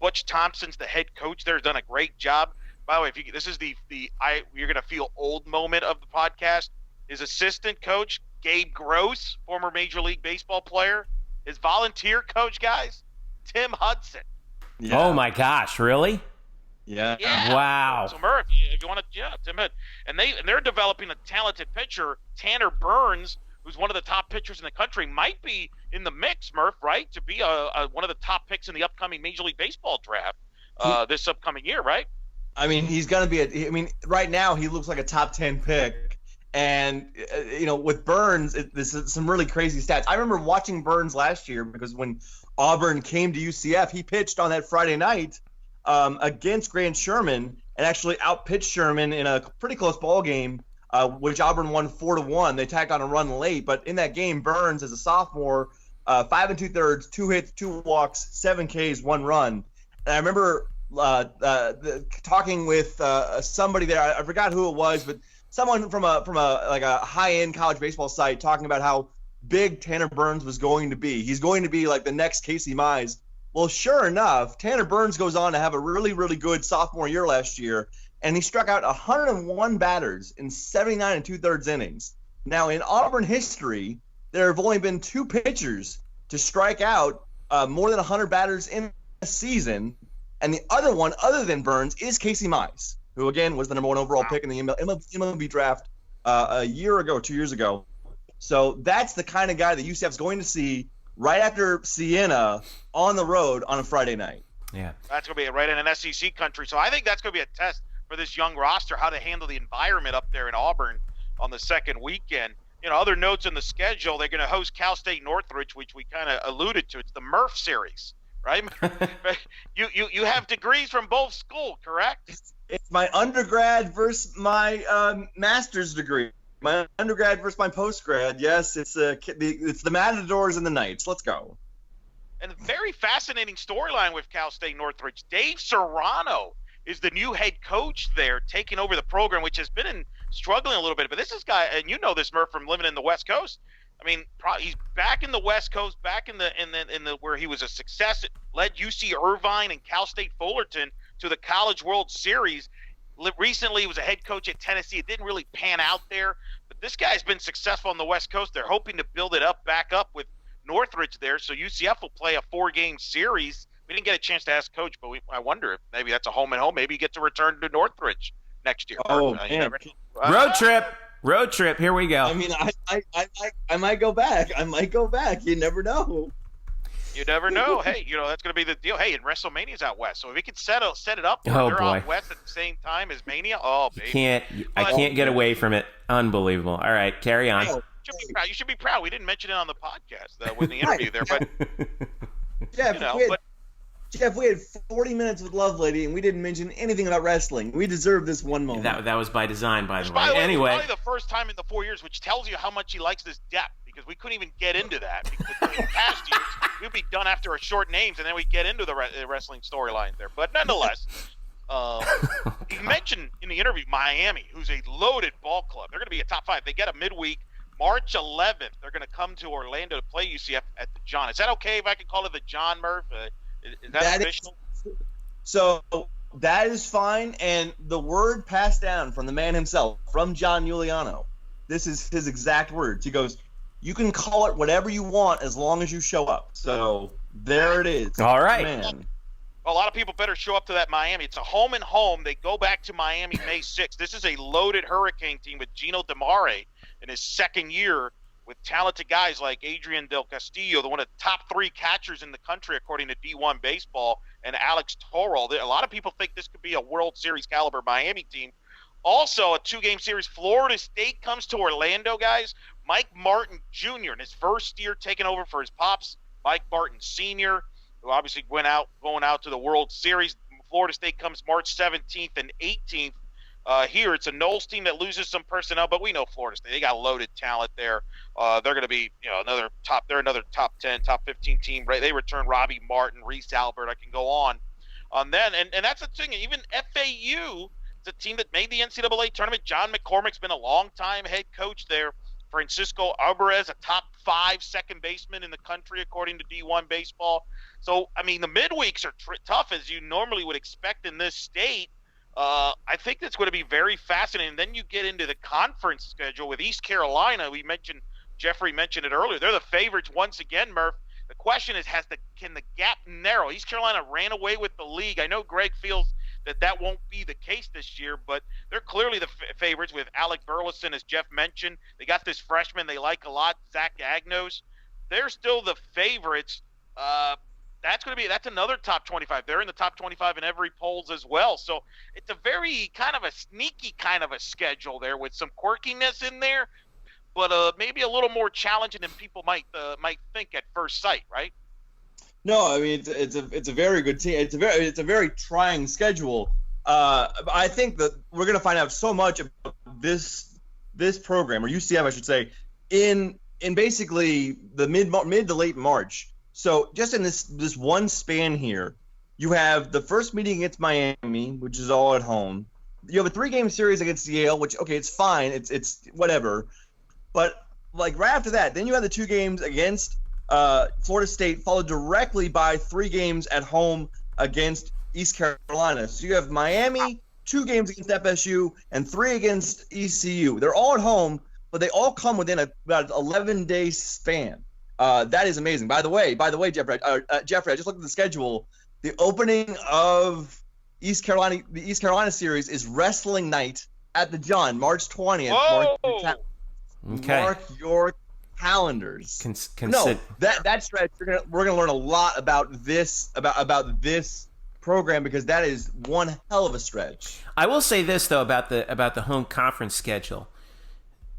Butch Thompson's the head coach there, has done a great job. By the way, this is you're gonna feel old moment of the podcast. His assistant coach, Gabe Gross, former Major League Baseball player. His volunteer coach, guys, Tim Hudson. Yeah. Oh my gosh, really? Yeah. Wow. So Murph, if you want to, Tim Hudson, and they're developing a talented pitcher, Tanner Burns, who's one of the top pitchers in the country, might be in the mix, Murph, right, to be one of the top picks in the upcoming Major League Baseball draft this upcoming year, right? I mean, he's going to be right now he looks like a top 10 pick. And, with Burns, this is some really crazy stats. I remember watching Burns last year because when Auburn came to UCF, he pitched on that Friday night against Grant Sherman and actually outpitched Sherman in a pretty close ball game, which Auburn won 4-1. They tacked on a run late. But in that game, Burns, as a sophomore, 5 2/3, 2 hits, 2 walks, 7 Ks, 1 run. And I remember talking with somebody there. I forgot who it was, but someone from a high-end college baseball site talking about how big Tanner Burns was going to be. He's going to be like the next Casey Mize. Well, sure enough, Tanner Burns goes on to have a really, really good sophomore year last year, and he struck out 101 batters in 79 2/3 innings. Now, in Auburn history, there have only been 2 pitchers to strike out more than 100 batters in a season, and the other one, other than Burns, is Casey Mize, who, again, was the number 1 overall pick in the MLB draft a year ago, 2 years ago. So that's the kind of guy that UCF's going to see right after Siena on the road on a Friday night. Yeah. That's going to be right in an SEC country. So I think that's going to be a test for this young roster, how to handle the environment up there in Auburn on the second weekend. Other notes in the schedule, they're going to host Cal State Northridge, which we kind of alluded to. It's the Murph series, right? you have degrees from both schools, correct? It's my undergrad versus my master's degree. My undergrad versus my postgrad. Yes, it's the Matadors and the Knights. Let's go. And a very fascinating storyline with Cal State Northridge. Dave Serrano is the new head coach there, taking over the program, which has been struggling a little bit. But this is guy, and you know this, Murph, from living in the West Coast. I mean, he's back in the West Coast, back in the where he was a success. Led UC Irvine and Cal State Fullerton to the College World Series. Recently, he was a head coach at Tennessee. It didn't really pan out there, but this guy's been successful on the West Coast. They're hoping to build it back up with Northridge there. So UCF will play a 4-game series. We didn't get a chance to ask Coach, but I wonder if maybe that's a home and home. Maybe you get to return to Northridge next year. Oh, man. Road trip. Here we go. I mean, I might go back. You never know. You never know. Hey, that's going to be the deal. Hey, and WrestleMania's out west, so if we could set it up where they're out west at the same time as Mania, baby. I can't get away from it. Unbelievable. All right, carry on. You should be proud. We didn't mention it on the podcast with the interview there, but Jeff, we had 40 minutes with Lovelady, and we didn't mention anything about wrestling. We deserve this one moment. That was by design, by the way. Anyway, probably the first time in the 4 years, which tells you how much he likes this depth, because we couldn't even get into that. Because in past years, we'd be done after a short names, and then we get into the wrestling storyline there. But nonetheless, he mentioned in the interview Miami, who's a loaded ball club. They're going to be a top 5. They get a midweek. March 11th, they're going to come to Orlando to play UCF at the John. Is that okay if I can call it the John, Murph? Is that official? So that is fine, and the word passed down from the man himself, from John Giuliano. This is his exact words. He goes, "You can call it whatever you want as long as you show up." So there it is. All right. Man. A lot of people better show up to that Miami. It's a home and home. They go back to Miami May 6th. This is a loaded Hurricane team with Gino DeMare in his second year, with talented guys like Adrian Del Castillo, one of the top 3 catchers in the country according to D1 Baseball, and Alex Torrell. A lot of people think this could be a World Series caliber Miami team. Also, a 2-game series. Florida State comes to Orlando, guys. Mike Martin Jr. in his first year taking over for his pops, Mike Martin Sr., who obviously going out to the World Series. Florida State comes March 17th and 18th. Here, it's a Knowles team that loses some personnel, but we know Florida State. They got loaded talent there. They're going to be, another top 10, top 15 team. Right? They return Robbie Martin, Reese Albert. I can go on then. And that's the thing. Even FAU, it's a team that made the NCAA tournament. John McCormick's been a long-time head coach there. Francisco Alvarez, a top 5 second baseman in the country, according to D1 Baseball. So, I mean, the midweeks are tough, as you normally would expect in this state. I think that's going to be very fascinating. And then you get into the conference schedule with East Carolina. Gephry mentioned it earlier. They're the favorites once again, Murph. The question is, can the gap narrow? East Carolina ran away with the league. I know Greg feels that won't be the case this year, but they're clearly the favorites with Alec Burleson, as Jeff mentioned. They got this freshman they like a lot, Zach Agnos. They're still the favorites. That's another top 25. They're in the top 25 in every polls as well. So it's a very kind of a sneaky kind of a schedule there with some quirkiness in there, but maybe a little more challenging than people might think at first sight, right? No, I mean it's a very good team. It's a very trying schedule. I think that we're going to find out so much about this program, or UCF, I should say, in basically the mid to late March. So just in this one span here, you have the first meeting against Miami, which is all at home. You have a 3-game series against Yale, which it's fine, it's whatever. But like right after that, then you have the 2 games against Florida State, followed directly by 3 games at home against East Carolina. So you have Miami, 2 games against FSU, and 3 against ECU. They're all at home, but they all come within about an 11-day span. That is amazing. By the way, Gephry, I just looked at the schedule. The opening of the East Carolina series is wrestling night at the John, March 20th. Mark your calendars. That stretch, we're gonna learn a lot about this program, because that is one hell of a stretch. I will say this though about the home conference schedule.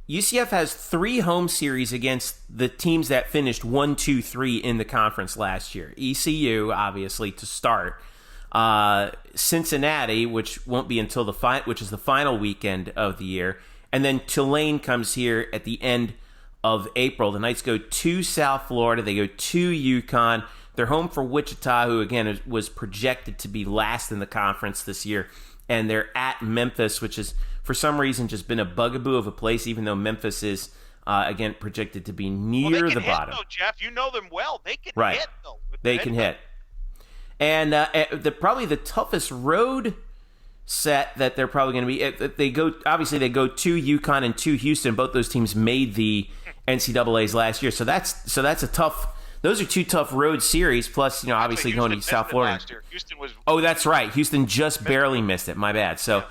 UCF has 3 home series against the teams that finished 1, 2, 3 in the conference last year. ECU, obviously, to start. Cincinnati, which won't be until which is the final weekend of the year, and then Tulane comes here at the end of April. The Knights go to South Florida. They go to UConn. They're home for Wichita, who again was projected to be last in the conference this year, and they're at Memphis, which is for some reason just been a bugaboo of a place, even though Memphis is again projected to be near the bottom. Though, Jeff, you know them well. They can hit though. They can hit. And probably the toughest road set that they're probably going to be. They go to UConn and to Houston. Both those teams made the NCAAs last year, so that's a tough. Those are 2 tough road series. Plus, obviously going to South Florida. Houston was. Oh, that's right. Houston just barely missed it. My bad. So.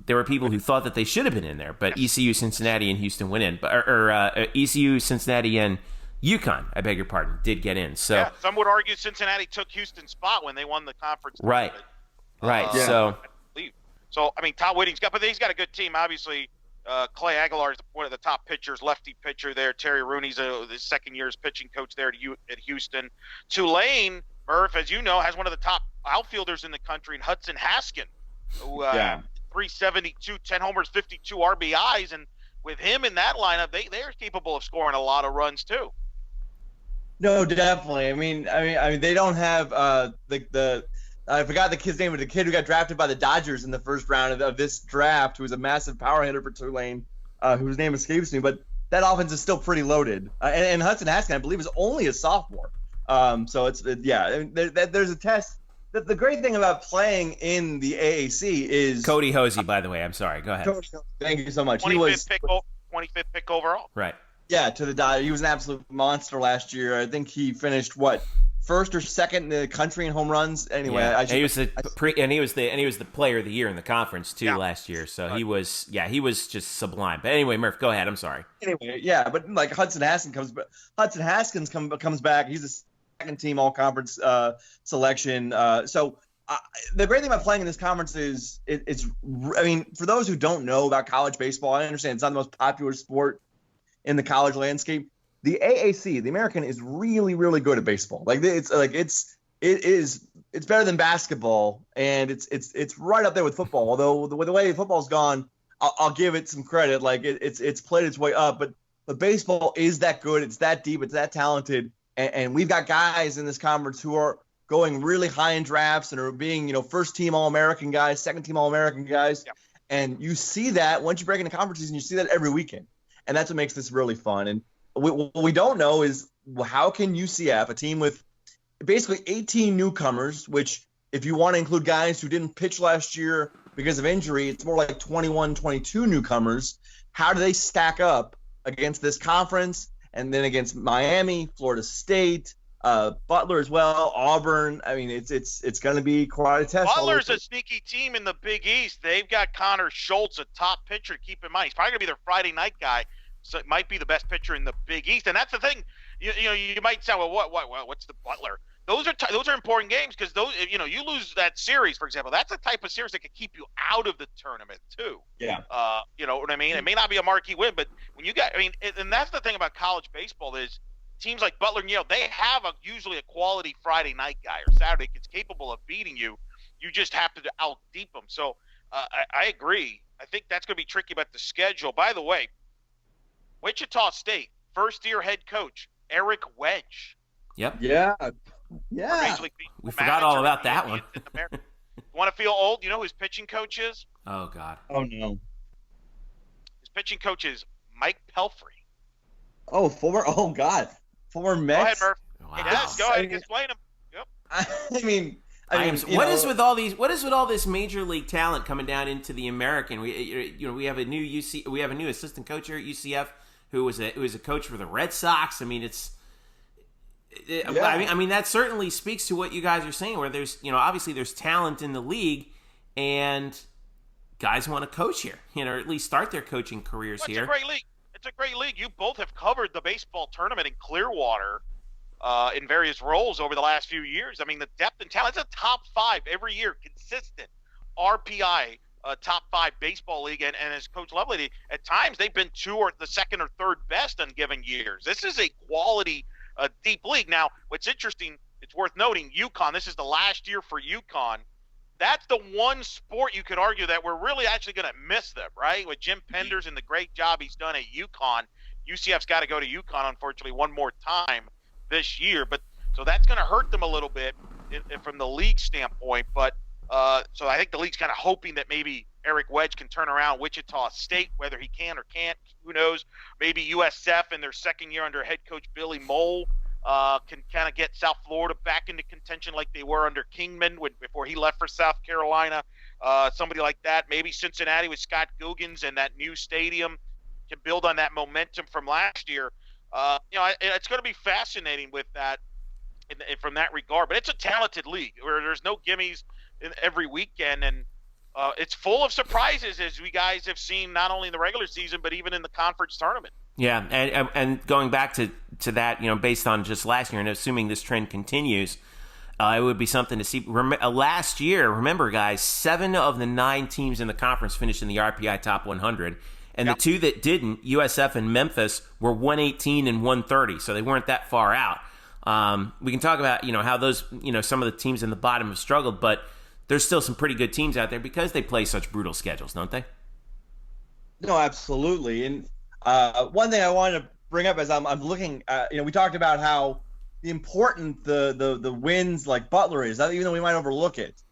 There were people who thought that they should have been in there, but ECU, Cincinnati, and Houston went in. ECU, Cincinnati, and UConn, I beg your pardon, did get in. So yeah, some would argue Cincinnati took Houston's spot when they won the conference. Right. So I mean, Todd Whitting's got a good team. Obviously, Clay Aguilar is one of the top pitchers, lefty pitcher there. Terry Rooney's the second year's pitching coach there at Houston. Tulane, Murph, as you know, has one of the top outfielders in the country, in Hudson Haskin. 372, 10 homers, 52 RBIs, and with him in that lineup, they're capable of scoring a lot of runs too. No, definitely. I mean, they don't have I forgot the kid's name, but the kid who got drafted by the Dodgers in the first round of this draft, who was a massive power hitter for Tulane, whose name escapes me, but that offense is still pretty loaded. And Hudson Haskin, I believe, is only a sophomore. So there's a test. The great thing about playing in the AAC is Cody Hosey, by the way. I'm sorry. Go ahead. Thank you so much. 25th pick overall. Right. Yeah, to the Dodgers. He was an absolute monster last year. I think he finished first or second in the country in home runs. Anyway, yeah. He was the player of the year in the conference too last year. So he was just sublime. But anyway, Murph, go ahead. I'm sorry. Anyway, yeah, but like Hudson Haskins comes back. He's a second team all conference selection. So the great thing about playing in this conference is I mean, for those who don't know about college baseball, I understand it's not the most popular sport in the college landscape. The AAC, the American, is really, really good at baseball. It's better than basketball, and it's right up there with football. Although the way football's gone, I'll give it some credit. Like it's played its way up, but baseball is that good. It's that deep. It's that talented, and we've got guys in this conference who are going really high in drafts and are being first team All-American guys, second team All-American guys, and you see that once you break into conference season, you see that every weekend, and that's what makes this really fun. And what we don't know is how can UCF, a team with basically 18 newcomers, which if you want to include guys who didn't pitch last year because of injury, it's more like 21, 22 newcomers. How do they stack up against this conference and then against Miami, Florida State, Butler as well, Auburn? I mean, it's going to be quite a test. Butler's a sneaky team in the Big East. They've got Connor Schultz, a top pitcher. Keep in mind, he's probably going to be their Friday night guy. So it might be the best pitcher in the Big East, and that's the thing. You might say, well, what's the Butler? Those are important games because those, you lose that series, for example. That's the type of series that could keep you out of the tournament too. Yeah. You know what I mean? It may not be a marquee win, but when you got, and that's the thing about college baseball is teams like Butler and Yale, they have usually a quality Friday night guy or Saturday that's capable of beating you. You just have to out-deep them. So I agree. I think that's going to be tricky about the schedule. By the way, Wichita State, first-year head coach, Eric Wedge. Yep. Yeah. We forgot all about that one. Want to feel old? You know who his pitching coach is? Oh, God. Oh, no. His pitching coach is Mike Pelfrey. Oh, former Mets? Go ahead, Murph. Wow. Yes, go ahead and explain him. Yep. What is with all this major league talent coming down into the American? We have a new assistant coach here at UCF who was a coach for the Red Sox. I mean, that certainly speaks to what you guys are saying, where there's obviously there's talent in the league, and guys want to coach here, or at least start their coaching careers here. It's a great league. It's a great league. You both have covered the baseball tournament in Clearwater. In various roles over the last few years. I mean, the depth and talent, it's a top 5 every year, consistent RPI, top 5 baseball league. And as Coach Lovelady, at times they've been 2 or the second or third best on given years. This is a quality, deep league. Now, what's interesting, it's worth noting, UConn, this is the last year for UConn. That's the one sport you could argue that we're really actually going to miss them, right? With Jim Penders and the great job he's done at UConn. UCF's got to go to UConn, unfortunately, one more time this year, but so that's going to hurt them a little bit from the league standpoint. But so I think the league's kind of hoping that maybe Eric Wedge can turn around Wichita State, whether he can or can't, who knows. Maybe USF in their second year under head coach Billy Mole can kind of get South Florida back into contention like they were under Kingman before he left for South Carolina. Somebody like that. Maybe Cincinnati with Scott Googins and that new stadium can build on that momentum from last year. It's going to be fascinating with that from that regard. But it's a talented league where there's no gimmies every weekend, and it's full of surprises, as we guys have seen not only in the regular season but even in the conference tournament. Yeah, and going back to that, based on just last year and assuming this trend continues, it would be something to see. Last year, remember, guys, 7 of the 9 teams in the conference finished in the RPI top 100. And the 2 that didn't, USF and Memphis, were 118 and 130, so they weren't that far out. We can talk about, how those, some of the teams in the bottom have struggled, but there's still some pretty good teams out there because they play such brutal schedules, don't they? No, absolutely. And one thing I wanted to bring up as I'm looking at, we talked about how important the wins like Butler is, even though we might overlook it.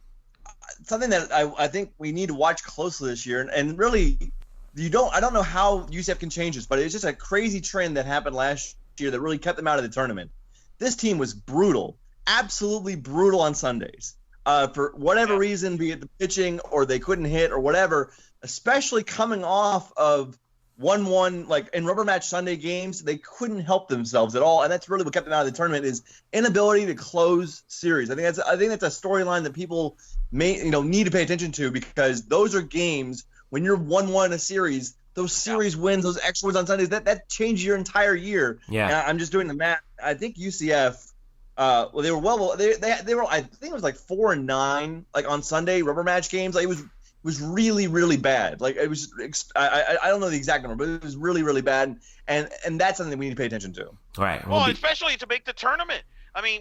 Something that I think we need to watch closely this year, and really – I don't know how UCF can change this, but it's just a crazy trend that happened last year that really kept them out of the tournament. This team was brutal, absolutely brutal on Sundays. For whatever reason, be it the pitching or they couldn't hit or whatever, especially coming off of 1-1, like in rubber match Sunday games, they couldn't help themselves at all, and that's really what kept them out of the tournament is inability to close series. I think that's a storyline that people need to pay attention to, because those are games when you're 1-1 in a series. Those series wins, those extra wins on Sundays, that changed your entire year. Yeah, and I'm just doing the math. I think UCF, they were they were, I think it was like 4-9, like on Sunday rubber match games. Like it was really, really bad. Like it was, I don't know the exact number, but it was really, really bad. And that's something that we need to pay attention to. Right. Well, especially to make the tournament. I mean,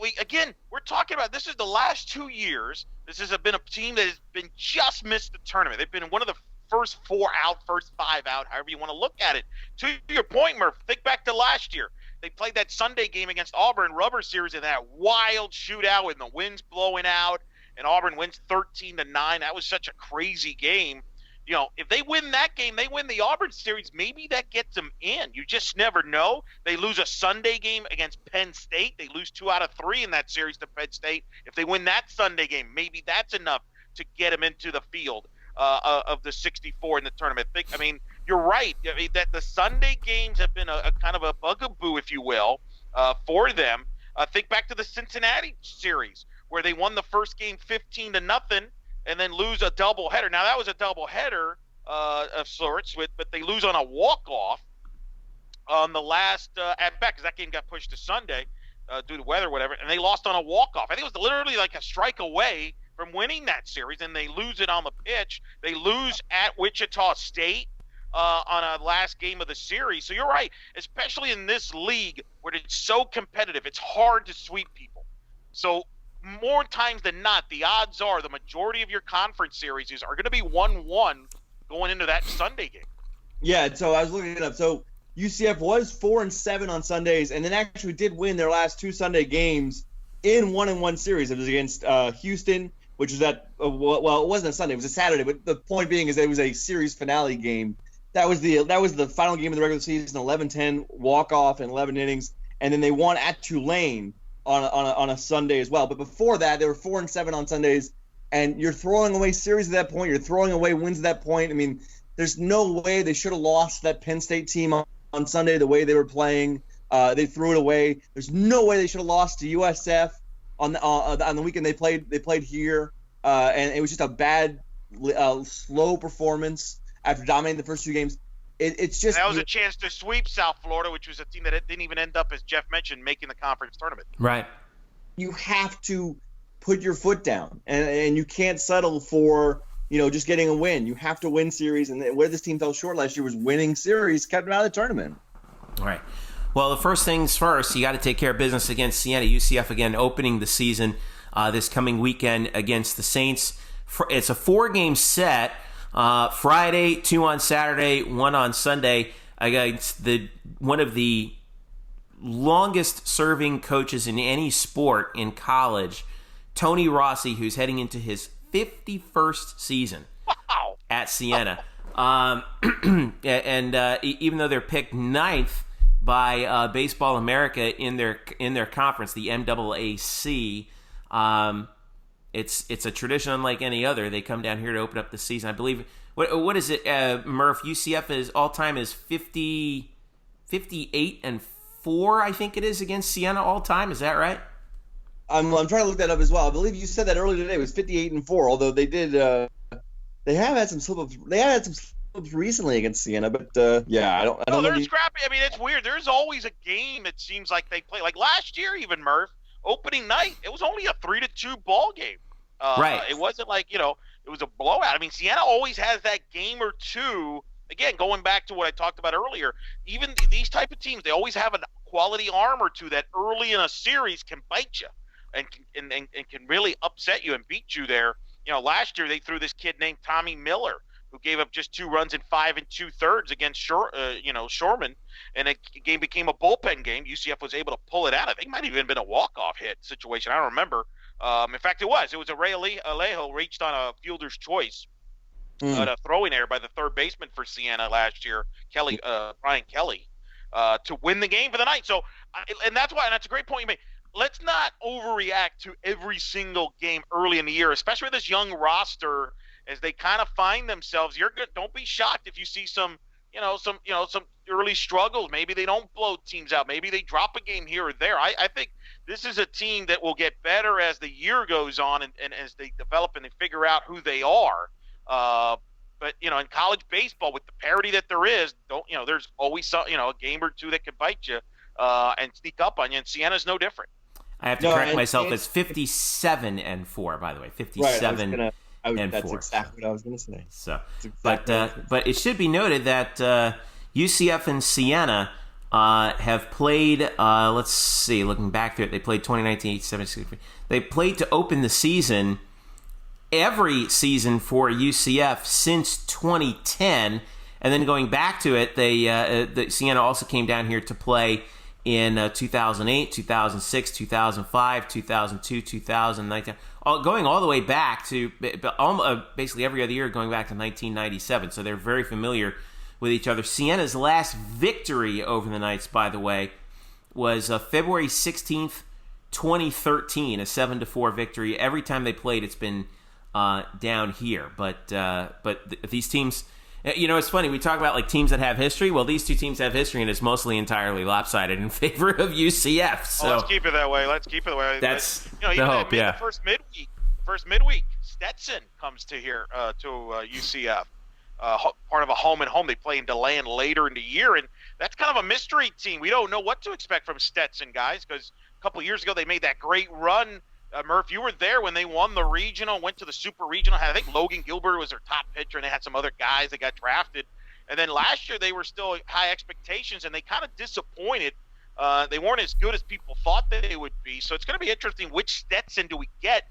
we're talking about, this is the last 2 years. This has been a team that has been just missed the tournament. They've been one of the first 4 out, first 5 out, however you want to look at it. To your point, Murph, think back to last year. They played that Sunday game against Auburn rubber series in that wild shootout with the winds blowing out, and Auburn wins 13-9. That was such a crazy game. If they win that game, they win the Auburn series, maybe that gets them in. You just never know. They lose a Sunday game against Penn State. They lose 2 out of 3 in that series to Penn State. If they win that Sunday game, maybe that's enough to get them into the field of the 64 in the tournament. You're right. I mean, that the Sunday games have been a kind of a bugaboo, if you will, for them. Think back to the Cincinnati series, where they won the first game 15-0 and then lose a doubleheader. Now, that was a doubleheader of sorts, but they lose on a walk-off on the last at-bat, because that game got pushed to Sunday due to weather or whatever, and they lost on a walk-off. I think it was literally like a strike away from winning that series, and they lose it on the pitch. They lose at Wichita State on a last game of the series. So you're right, especially in this league where it's so competitive, it's hard to sweep people. So more times than not, the odds are the majority of your conference series are going to be 1-1 going into that Sunday game. Yeah, so I was looking it up. So UCF was 4-7 on Sundays, and then actually did win their last 2 Sunday games in 1-1 series. It was against Houston, which was it wasn't a Sunday, it was a Saturday. But the point being is it was a series finale game. That was the final game of the regular season, 11-10 walk-off in 11 innings, and then they won at Tulane on a Sunday as well. But before that, they were 4-7 on Sundays, and you're throwing away series at that point. You're throwing away wins at that point. I mean, there's no way they should have lost that Penn State team on Sunday the way they were playing. They threw it away. There's no way they should have lost to USF on the weekend they played here, and it was just a bad, slow performance after dominating the first 2 games. It's just, and that was a chance to sweep South Florida, which was a team that didn't even end up, as Jeff mentioned, making the conference tournament. Right. You have to put your foot down, and you can't settle for just getting a win. You have to win series, and where this team fell short last year was winning series, kept them out of the tournament. All right. Well, the first things first, you got to take care of business against Siena. UCF again opening the season this coming weekend against the Saints. It's a 4-game set. Friday, 2 on Saturday, 1 on Sunday against one of the longest serving coaches in any sport in college, Tony Rossi, who's heading into his 51st season at Siena. And even though they're picked 9th by Baseball America in their conference, the MAAC, It's a tradition unlike any other. They come down here to open up the season. I believe, what is it, Murph? UCF is all-time is 58-4, I think it is, against Siena all-time. Is that right? I'm trying to look that up as well. I believe you said that earlier today. It was 58-4, although they did they have had some slip-ups. They have had some slip-ups recently against Siena, but yeah, I don't know. They're scrappy. I mean, it's weird. There's always a game it seems like they play. Like last year even, Murph, opening night, it was only a 3-2 ball game. Right. It wasn't like, it was a blowout. I mean, Siena always has that game or two. Again, going back to what I talked about earlier, even these type of teams, they always have a quality arm or two that early in a series can bite you and can really upset you and beat you there. Last year they threw this kid named Tommy Miller, who gave up just 2 runs in 5 2/3 against Shoreman, and the game became a bullpen game. UCF was able to pull it out. I think it might have even been a walk-off hit situation. I don't remember. In fact, it was. It was a Ray Alejo reached on a fielder's choice, a throwing error by the third baseman for Siena last year, Brian Kelly, to win the game for the night. So, and that's why, and that's a great point you made. Let's not overreact to every single game early in the year, especially with this young roster as they kind of find themselves. You're good. Don't be shocked if you see some some early struggles. Maybe they don't blow teams out. Maybe they drop a game here or there. I think this is a team that will get better as the year goes on and as they develop and they figure out who they are. But in college baseball, with the parity that there is, there's always a game or two that could bite you and sneak up on you. And Siena's no different. I have to correct myself. It's 57-4, by the way. 57 right, and that's 4. exactly what I was going to say. So, exactly but it should be noted that UCF and Siena have played. Let's see. Looking back through it, they played 2019, 17. They played to open the season. Every season for UCF since 2010, and then going back to it, the Siena also came down here to play in 2008, 2006, 2005, 2002, 2019, going all the way back to basically every other year going back to 1997. So they're very familiar with each other. Siena's last victory over the Knights, by the way, was February 16th, 2013, a 7-4 victory. Every time they played, it's been down here, but these teams, it's funny, we talk about like teams that have history. Well, these two teams have history, and it's mostly entirely lopsided in favor of UCF. So let's keep it that way. That's the hope. The first midweek, Stetson comes to here to UCF, part of a home and home. They play in DeLand later in the year, and that's kind of a mystery team. We don't know what to expect from Stetson, guys, because a couple of years ago they made that great run. Murph, you were there when they won the regional, went to the super regional. I think Logan Gilbert was their top pitcher, and they had some other guys that got drafted. And then last year they were still high expectations, and they kind of disappointed. They weren't as good as people thought they would be. So it's going to be interesting which Stetson do we get.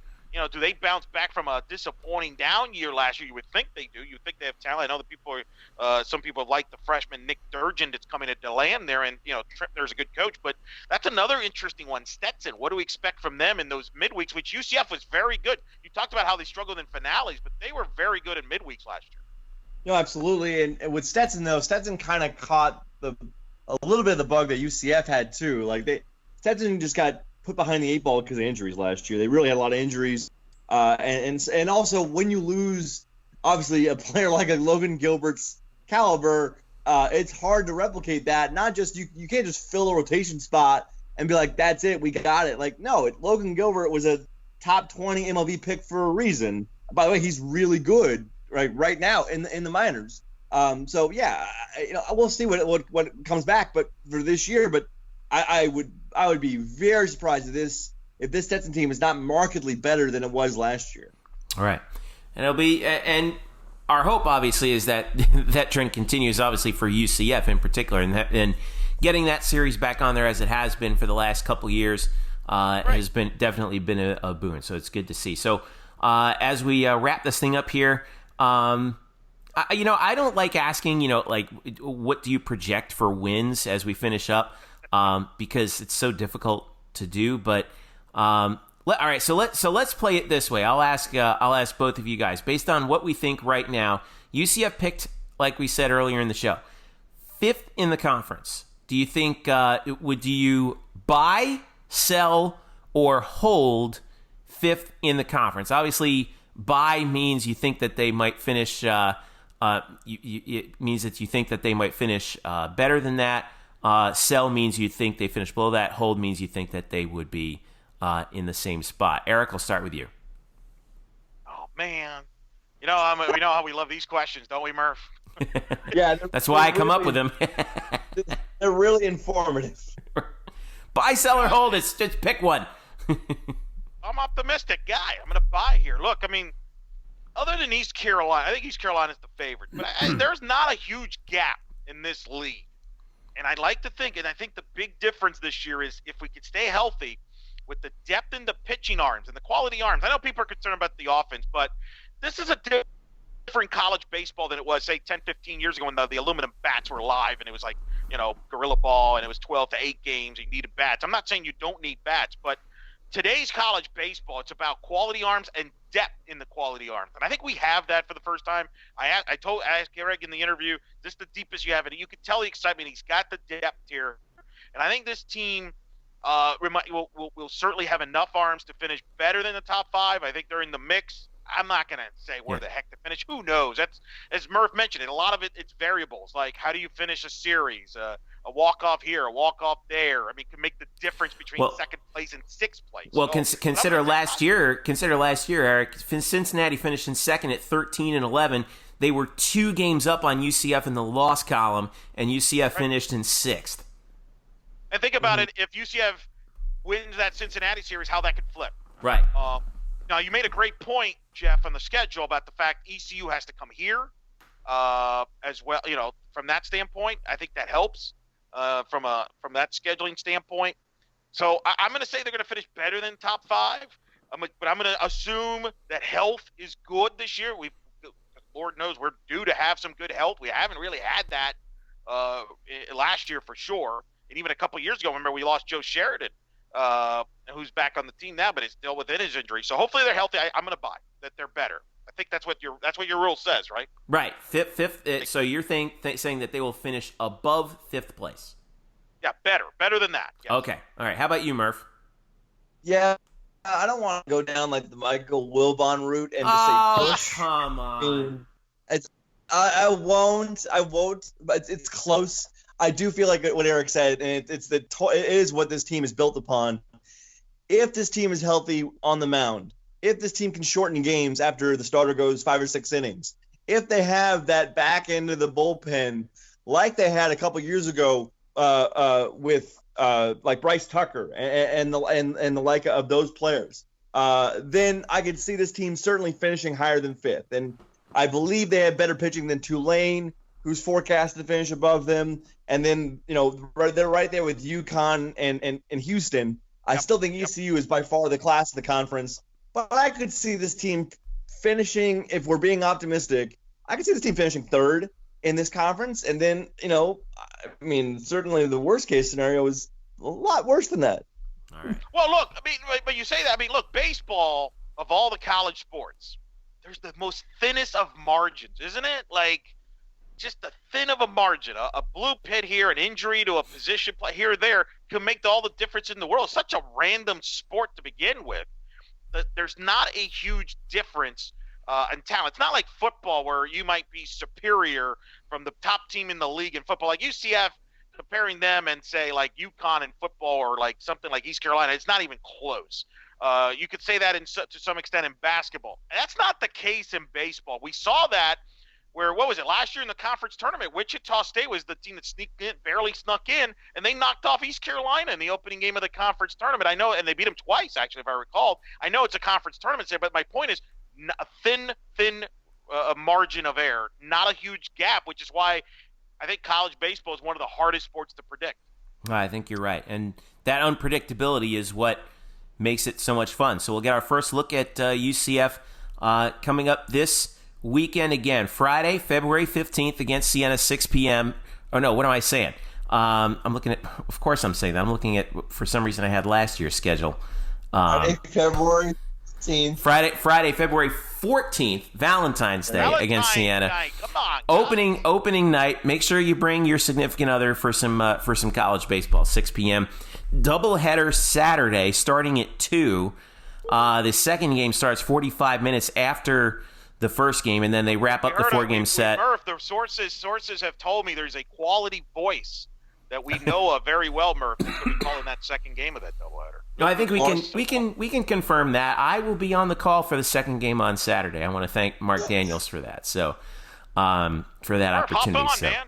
Do they bounce back from a disappointing down year last year? You would think they do. You would think they have talent. I know some people have liked the freshman Nick Durgin that's coming to DeLand there, and Trippner's a good coach. But that's another interesting one. Stetson, what do we expect from them in those midweeks, which UCF was very good. You talked about how they struggled in finales, but they were very good in midweeks last year. No, absolutely. And with Stetson, though, Stetson kind of caught a little bit of the bug that UCF had too. Like Stetson just got put behind the 8 ball because of injuries last year. They really had a lot of injuries. And also when you lose, obviously, a player like a Logan Gilbert's caliber, it's hard to replicate that. Not just you can't just fill a rotation spot and be like, that's it, we got it. Like, no, Logan Gilbert was a top 20 MLB pick for a reason. By the way, he's really good right now in the minors. So yeah, we'll see what comes back, but for this year. But I would be very surprised if this Stetson team is not markedly better than it was last year. All right. And it'll be, and our hope obviously is that that trend continues, obviously for UCF in particular, and getting that series back on there as it has been for the last couple years has definitely been a boon. So it's good to see. So as we wrap this thing up here, I don't like asking, like what do you project for wins as we finish up, because it's so difficult to do, but. All right, so let's play it this way. I'll ask both of you guys based on what we think right now. UCF picked, like we said earlier in the show, 5th in the conference. Do you think do you buy, sell, or hold 5th in the conference? Obviously, buy means you think that they might finish. It means that you think that they might finish better than that. Sell means you think they finish below that. Hold means you think that they would be. In the same spot. Eric, I'll start with you. Oh man, we know how we love these questions, don't we, Murph? Yeah, that's why I come up with them. They're really informative. Buy, sell, or hold. It's just pick one. I'm optimistic guy. I'm going to buy here. Look, I mean, other than East Carolina, I think East Carolina is the favorite, but there's not a huge gap in this league. And I'd like to think, and I think the big difference this year is if we could stay healthy. With the depth in the pitching arms and the quality arms. I know people are concerned about the offense, but this is a different college baseball than it was, say, 10, 15 years ago when the aluminum bats were live and it was like, gorilla ball and it was 12 to 8 games. You needed bats. I'm not saying you don't need bats, but today's college baseball, it's about quality arms and depth in the quality arms. And I think we have that for the first time. I asked Greg in the interview, is this the deepest you have it? You could tell the excitement. He's got the depth here. And I think this team – we'll certainly have enough arms to finish better than the top 5. I think they're in the mix. I'm not going to say where the heck to finish. Who knows? That's, as Murph mentioned, a lot of it's variables. Like, how do you finish a series? A walk-off here, a walk-off there. I mean, can make the difference between second place and sixth place. Well, consider last year, Eric. Cincinnati finished in second at 13-11. They were 2 games up on UCF in the loss column, and UCF finished in sixth. And think about it, if UCF wins that Cincinnati series, how that could flip. Right. Now, you made a great point, Jeff, on the schedule about the fact ECU has to come here as well. You know, from that standpoint, I think that helps from that scheduling standpoint. So I'm going to say they're going to finish better than top 5, but I'm going to assume that health is good this year. Lord knows we're due to have some good health. We haven't really had that last year for sure. And even a couple years ago, remember, we lost Joe Sheridan, who's back on the team now, but is still within his injury. So hopefully they're healthy. I'm going to buy that they're better. I think that's what your rule says, right? Right. Fifth. So you're saying that they will finish above 5th place. Yeah, better than that. Yes. Okay. All right. How about you, Murph? Yeah, I don't want to go down like the Michael Wilbon route and just say push. Come on. I won't. But it's close. I do feel like what Eric said, and it is what this team is built upon. If this team is healthy on the mound, if this team can shorten games after the starter goes 5 or 6 innings, if they have that back end of the bullpen like they had a couple years ago with like Bryce Tucker and the like of those players, then I could see this team certainly finishing higher than 5th. And I believe they have better pitching than Tulane, who's forecasted to finish above them. And then, they're right there with UConn and Houston. I still think ECU is by far the class of the conference. But I could see this team finishing, if we're being optimistic, I could see this team finishing 3rd in this conference. And then, certainly the worst case scenario is a lot worse than that. All right. Well, look, but you say that. Look, baseball, of all the college sports, there's the most thinnest of margins, isn't it? Like, just the thin of a margin, a blue pit here, an injury to a position play here or there can make all the difference in the world. It's such a random sport to begin with. There's not a huge difference in talent. It's not like football where you might be superior from the top team in the league in football. Like UCF, comparing them and say like UConn in football or like something like East Carolina, it's not even close. You could say that to some extent in basketball. And that's not the case in baseball. We saw that where, what was it, last year in the conference tournament, Wichita State was the team that barely snuck in, and they knocked off East Carolina in the opening game of the conference tournament. I know, and they beat them twice, actually, if I recall. I know it's a conference tournament, but my point is a thin margin of error, not a huge gap, which is why I think college baseball is one of the hardest sports to predict. I think you're right. And that unpredictability is what makes it so much fun. So we'll get our first look at UCF coming up this weekend again. Friday, February 15th against Siena, 6 p.m. Oh, no, what am I saying? I'm looking at, of course I'm saying that. I'm looking at, for some reason, I had last year's schedule. February 15th. Friday, February 14th, Valentine's Day against Siena. Come on, opening night. Make sure you bring your significant other for some college baseball. 6 p.m. Doubleheader Saturday, starting at 2. The second game starts 45 minutes after the first game, and then they wrap up the 4-game set. Murph, the sources have told me there's a quality voice that we know of very well, Murph, that's going to be calling that second game of that doubleheader. No, I think we can confirm that. I will be on the call for the second game on Saturday. I want to thank Mark Daniels for that. So, for that opportunity. Hop on, man.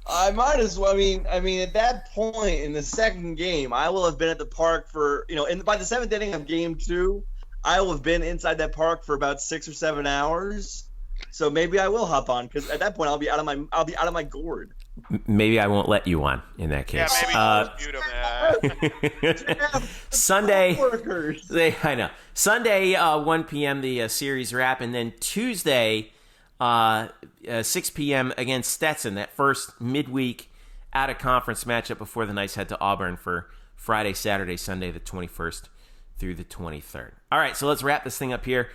I might as well. I mean, at that point in the second game, I will have been at the park for by the 7th inning of game 2, I will have been inside that park for about 6 or 7 hours. So maybe I will hop on, because at that point I'll be out of my gourd. Maybe I won't let you on in that case. Yeah, maybe mute him. Sunday, I know. Sunday, 1 p.m. the series wrap, and then Tuesday, 6 p.m. against Stetson. That first midweek out of conference matchup before the Knights head to Auburn for Friday, Saturday, Sunday, the 21st through the 23rd. All right, so let's wrap this thing up here.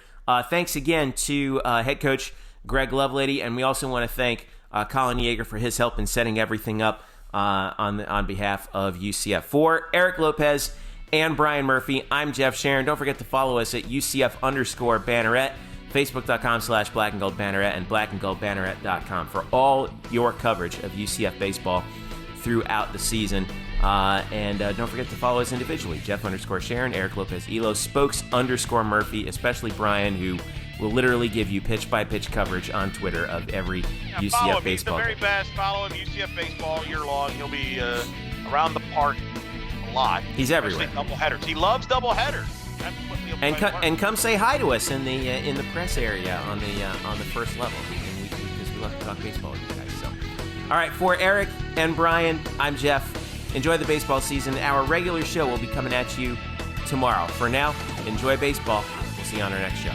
Thanks again to head coach Greg Lovelady, and we also want to thank Colin Yeager for his help in setting everything up on behalf of UCF. For Eric Lopez and Brian Murphy. I'm Jeff Sharon. Don't forget to follow us at UCF_Banneret, Facebook.com/Black and Gold Banneret, and blackandgoldbanneret.com for all your coverage of UCF baseball throughout the season. And don't forget to follow us individually, Jeff_Sharon, Eric Lopez Elo, Spokes_Murphy, especially Brian, who will literally give you pitch-by-pitch coverage on Twitter of every UCF baseball. He's the very best. Follow him, UCF baseball year long. He'll be around the park a lot. He's everywhere. Doubleheaders. He loves doubleheaders. And come say hi to us in the press area on the first level, because we love to talk baseball with you guys. So, all right, for Eric and Brian, I'm Jeff. Enjoy the baseball season. Our regular show will be coming at you tomorrow. For now, enjoy baseball. We'll see you on our next show.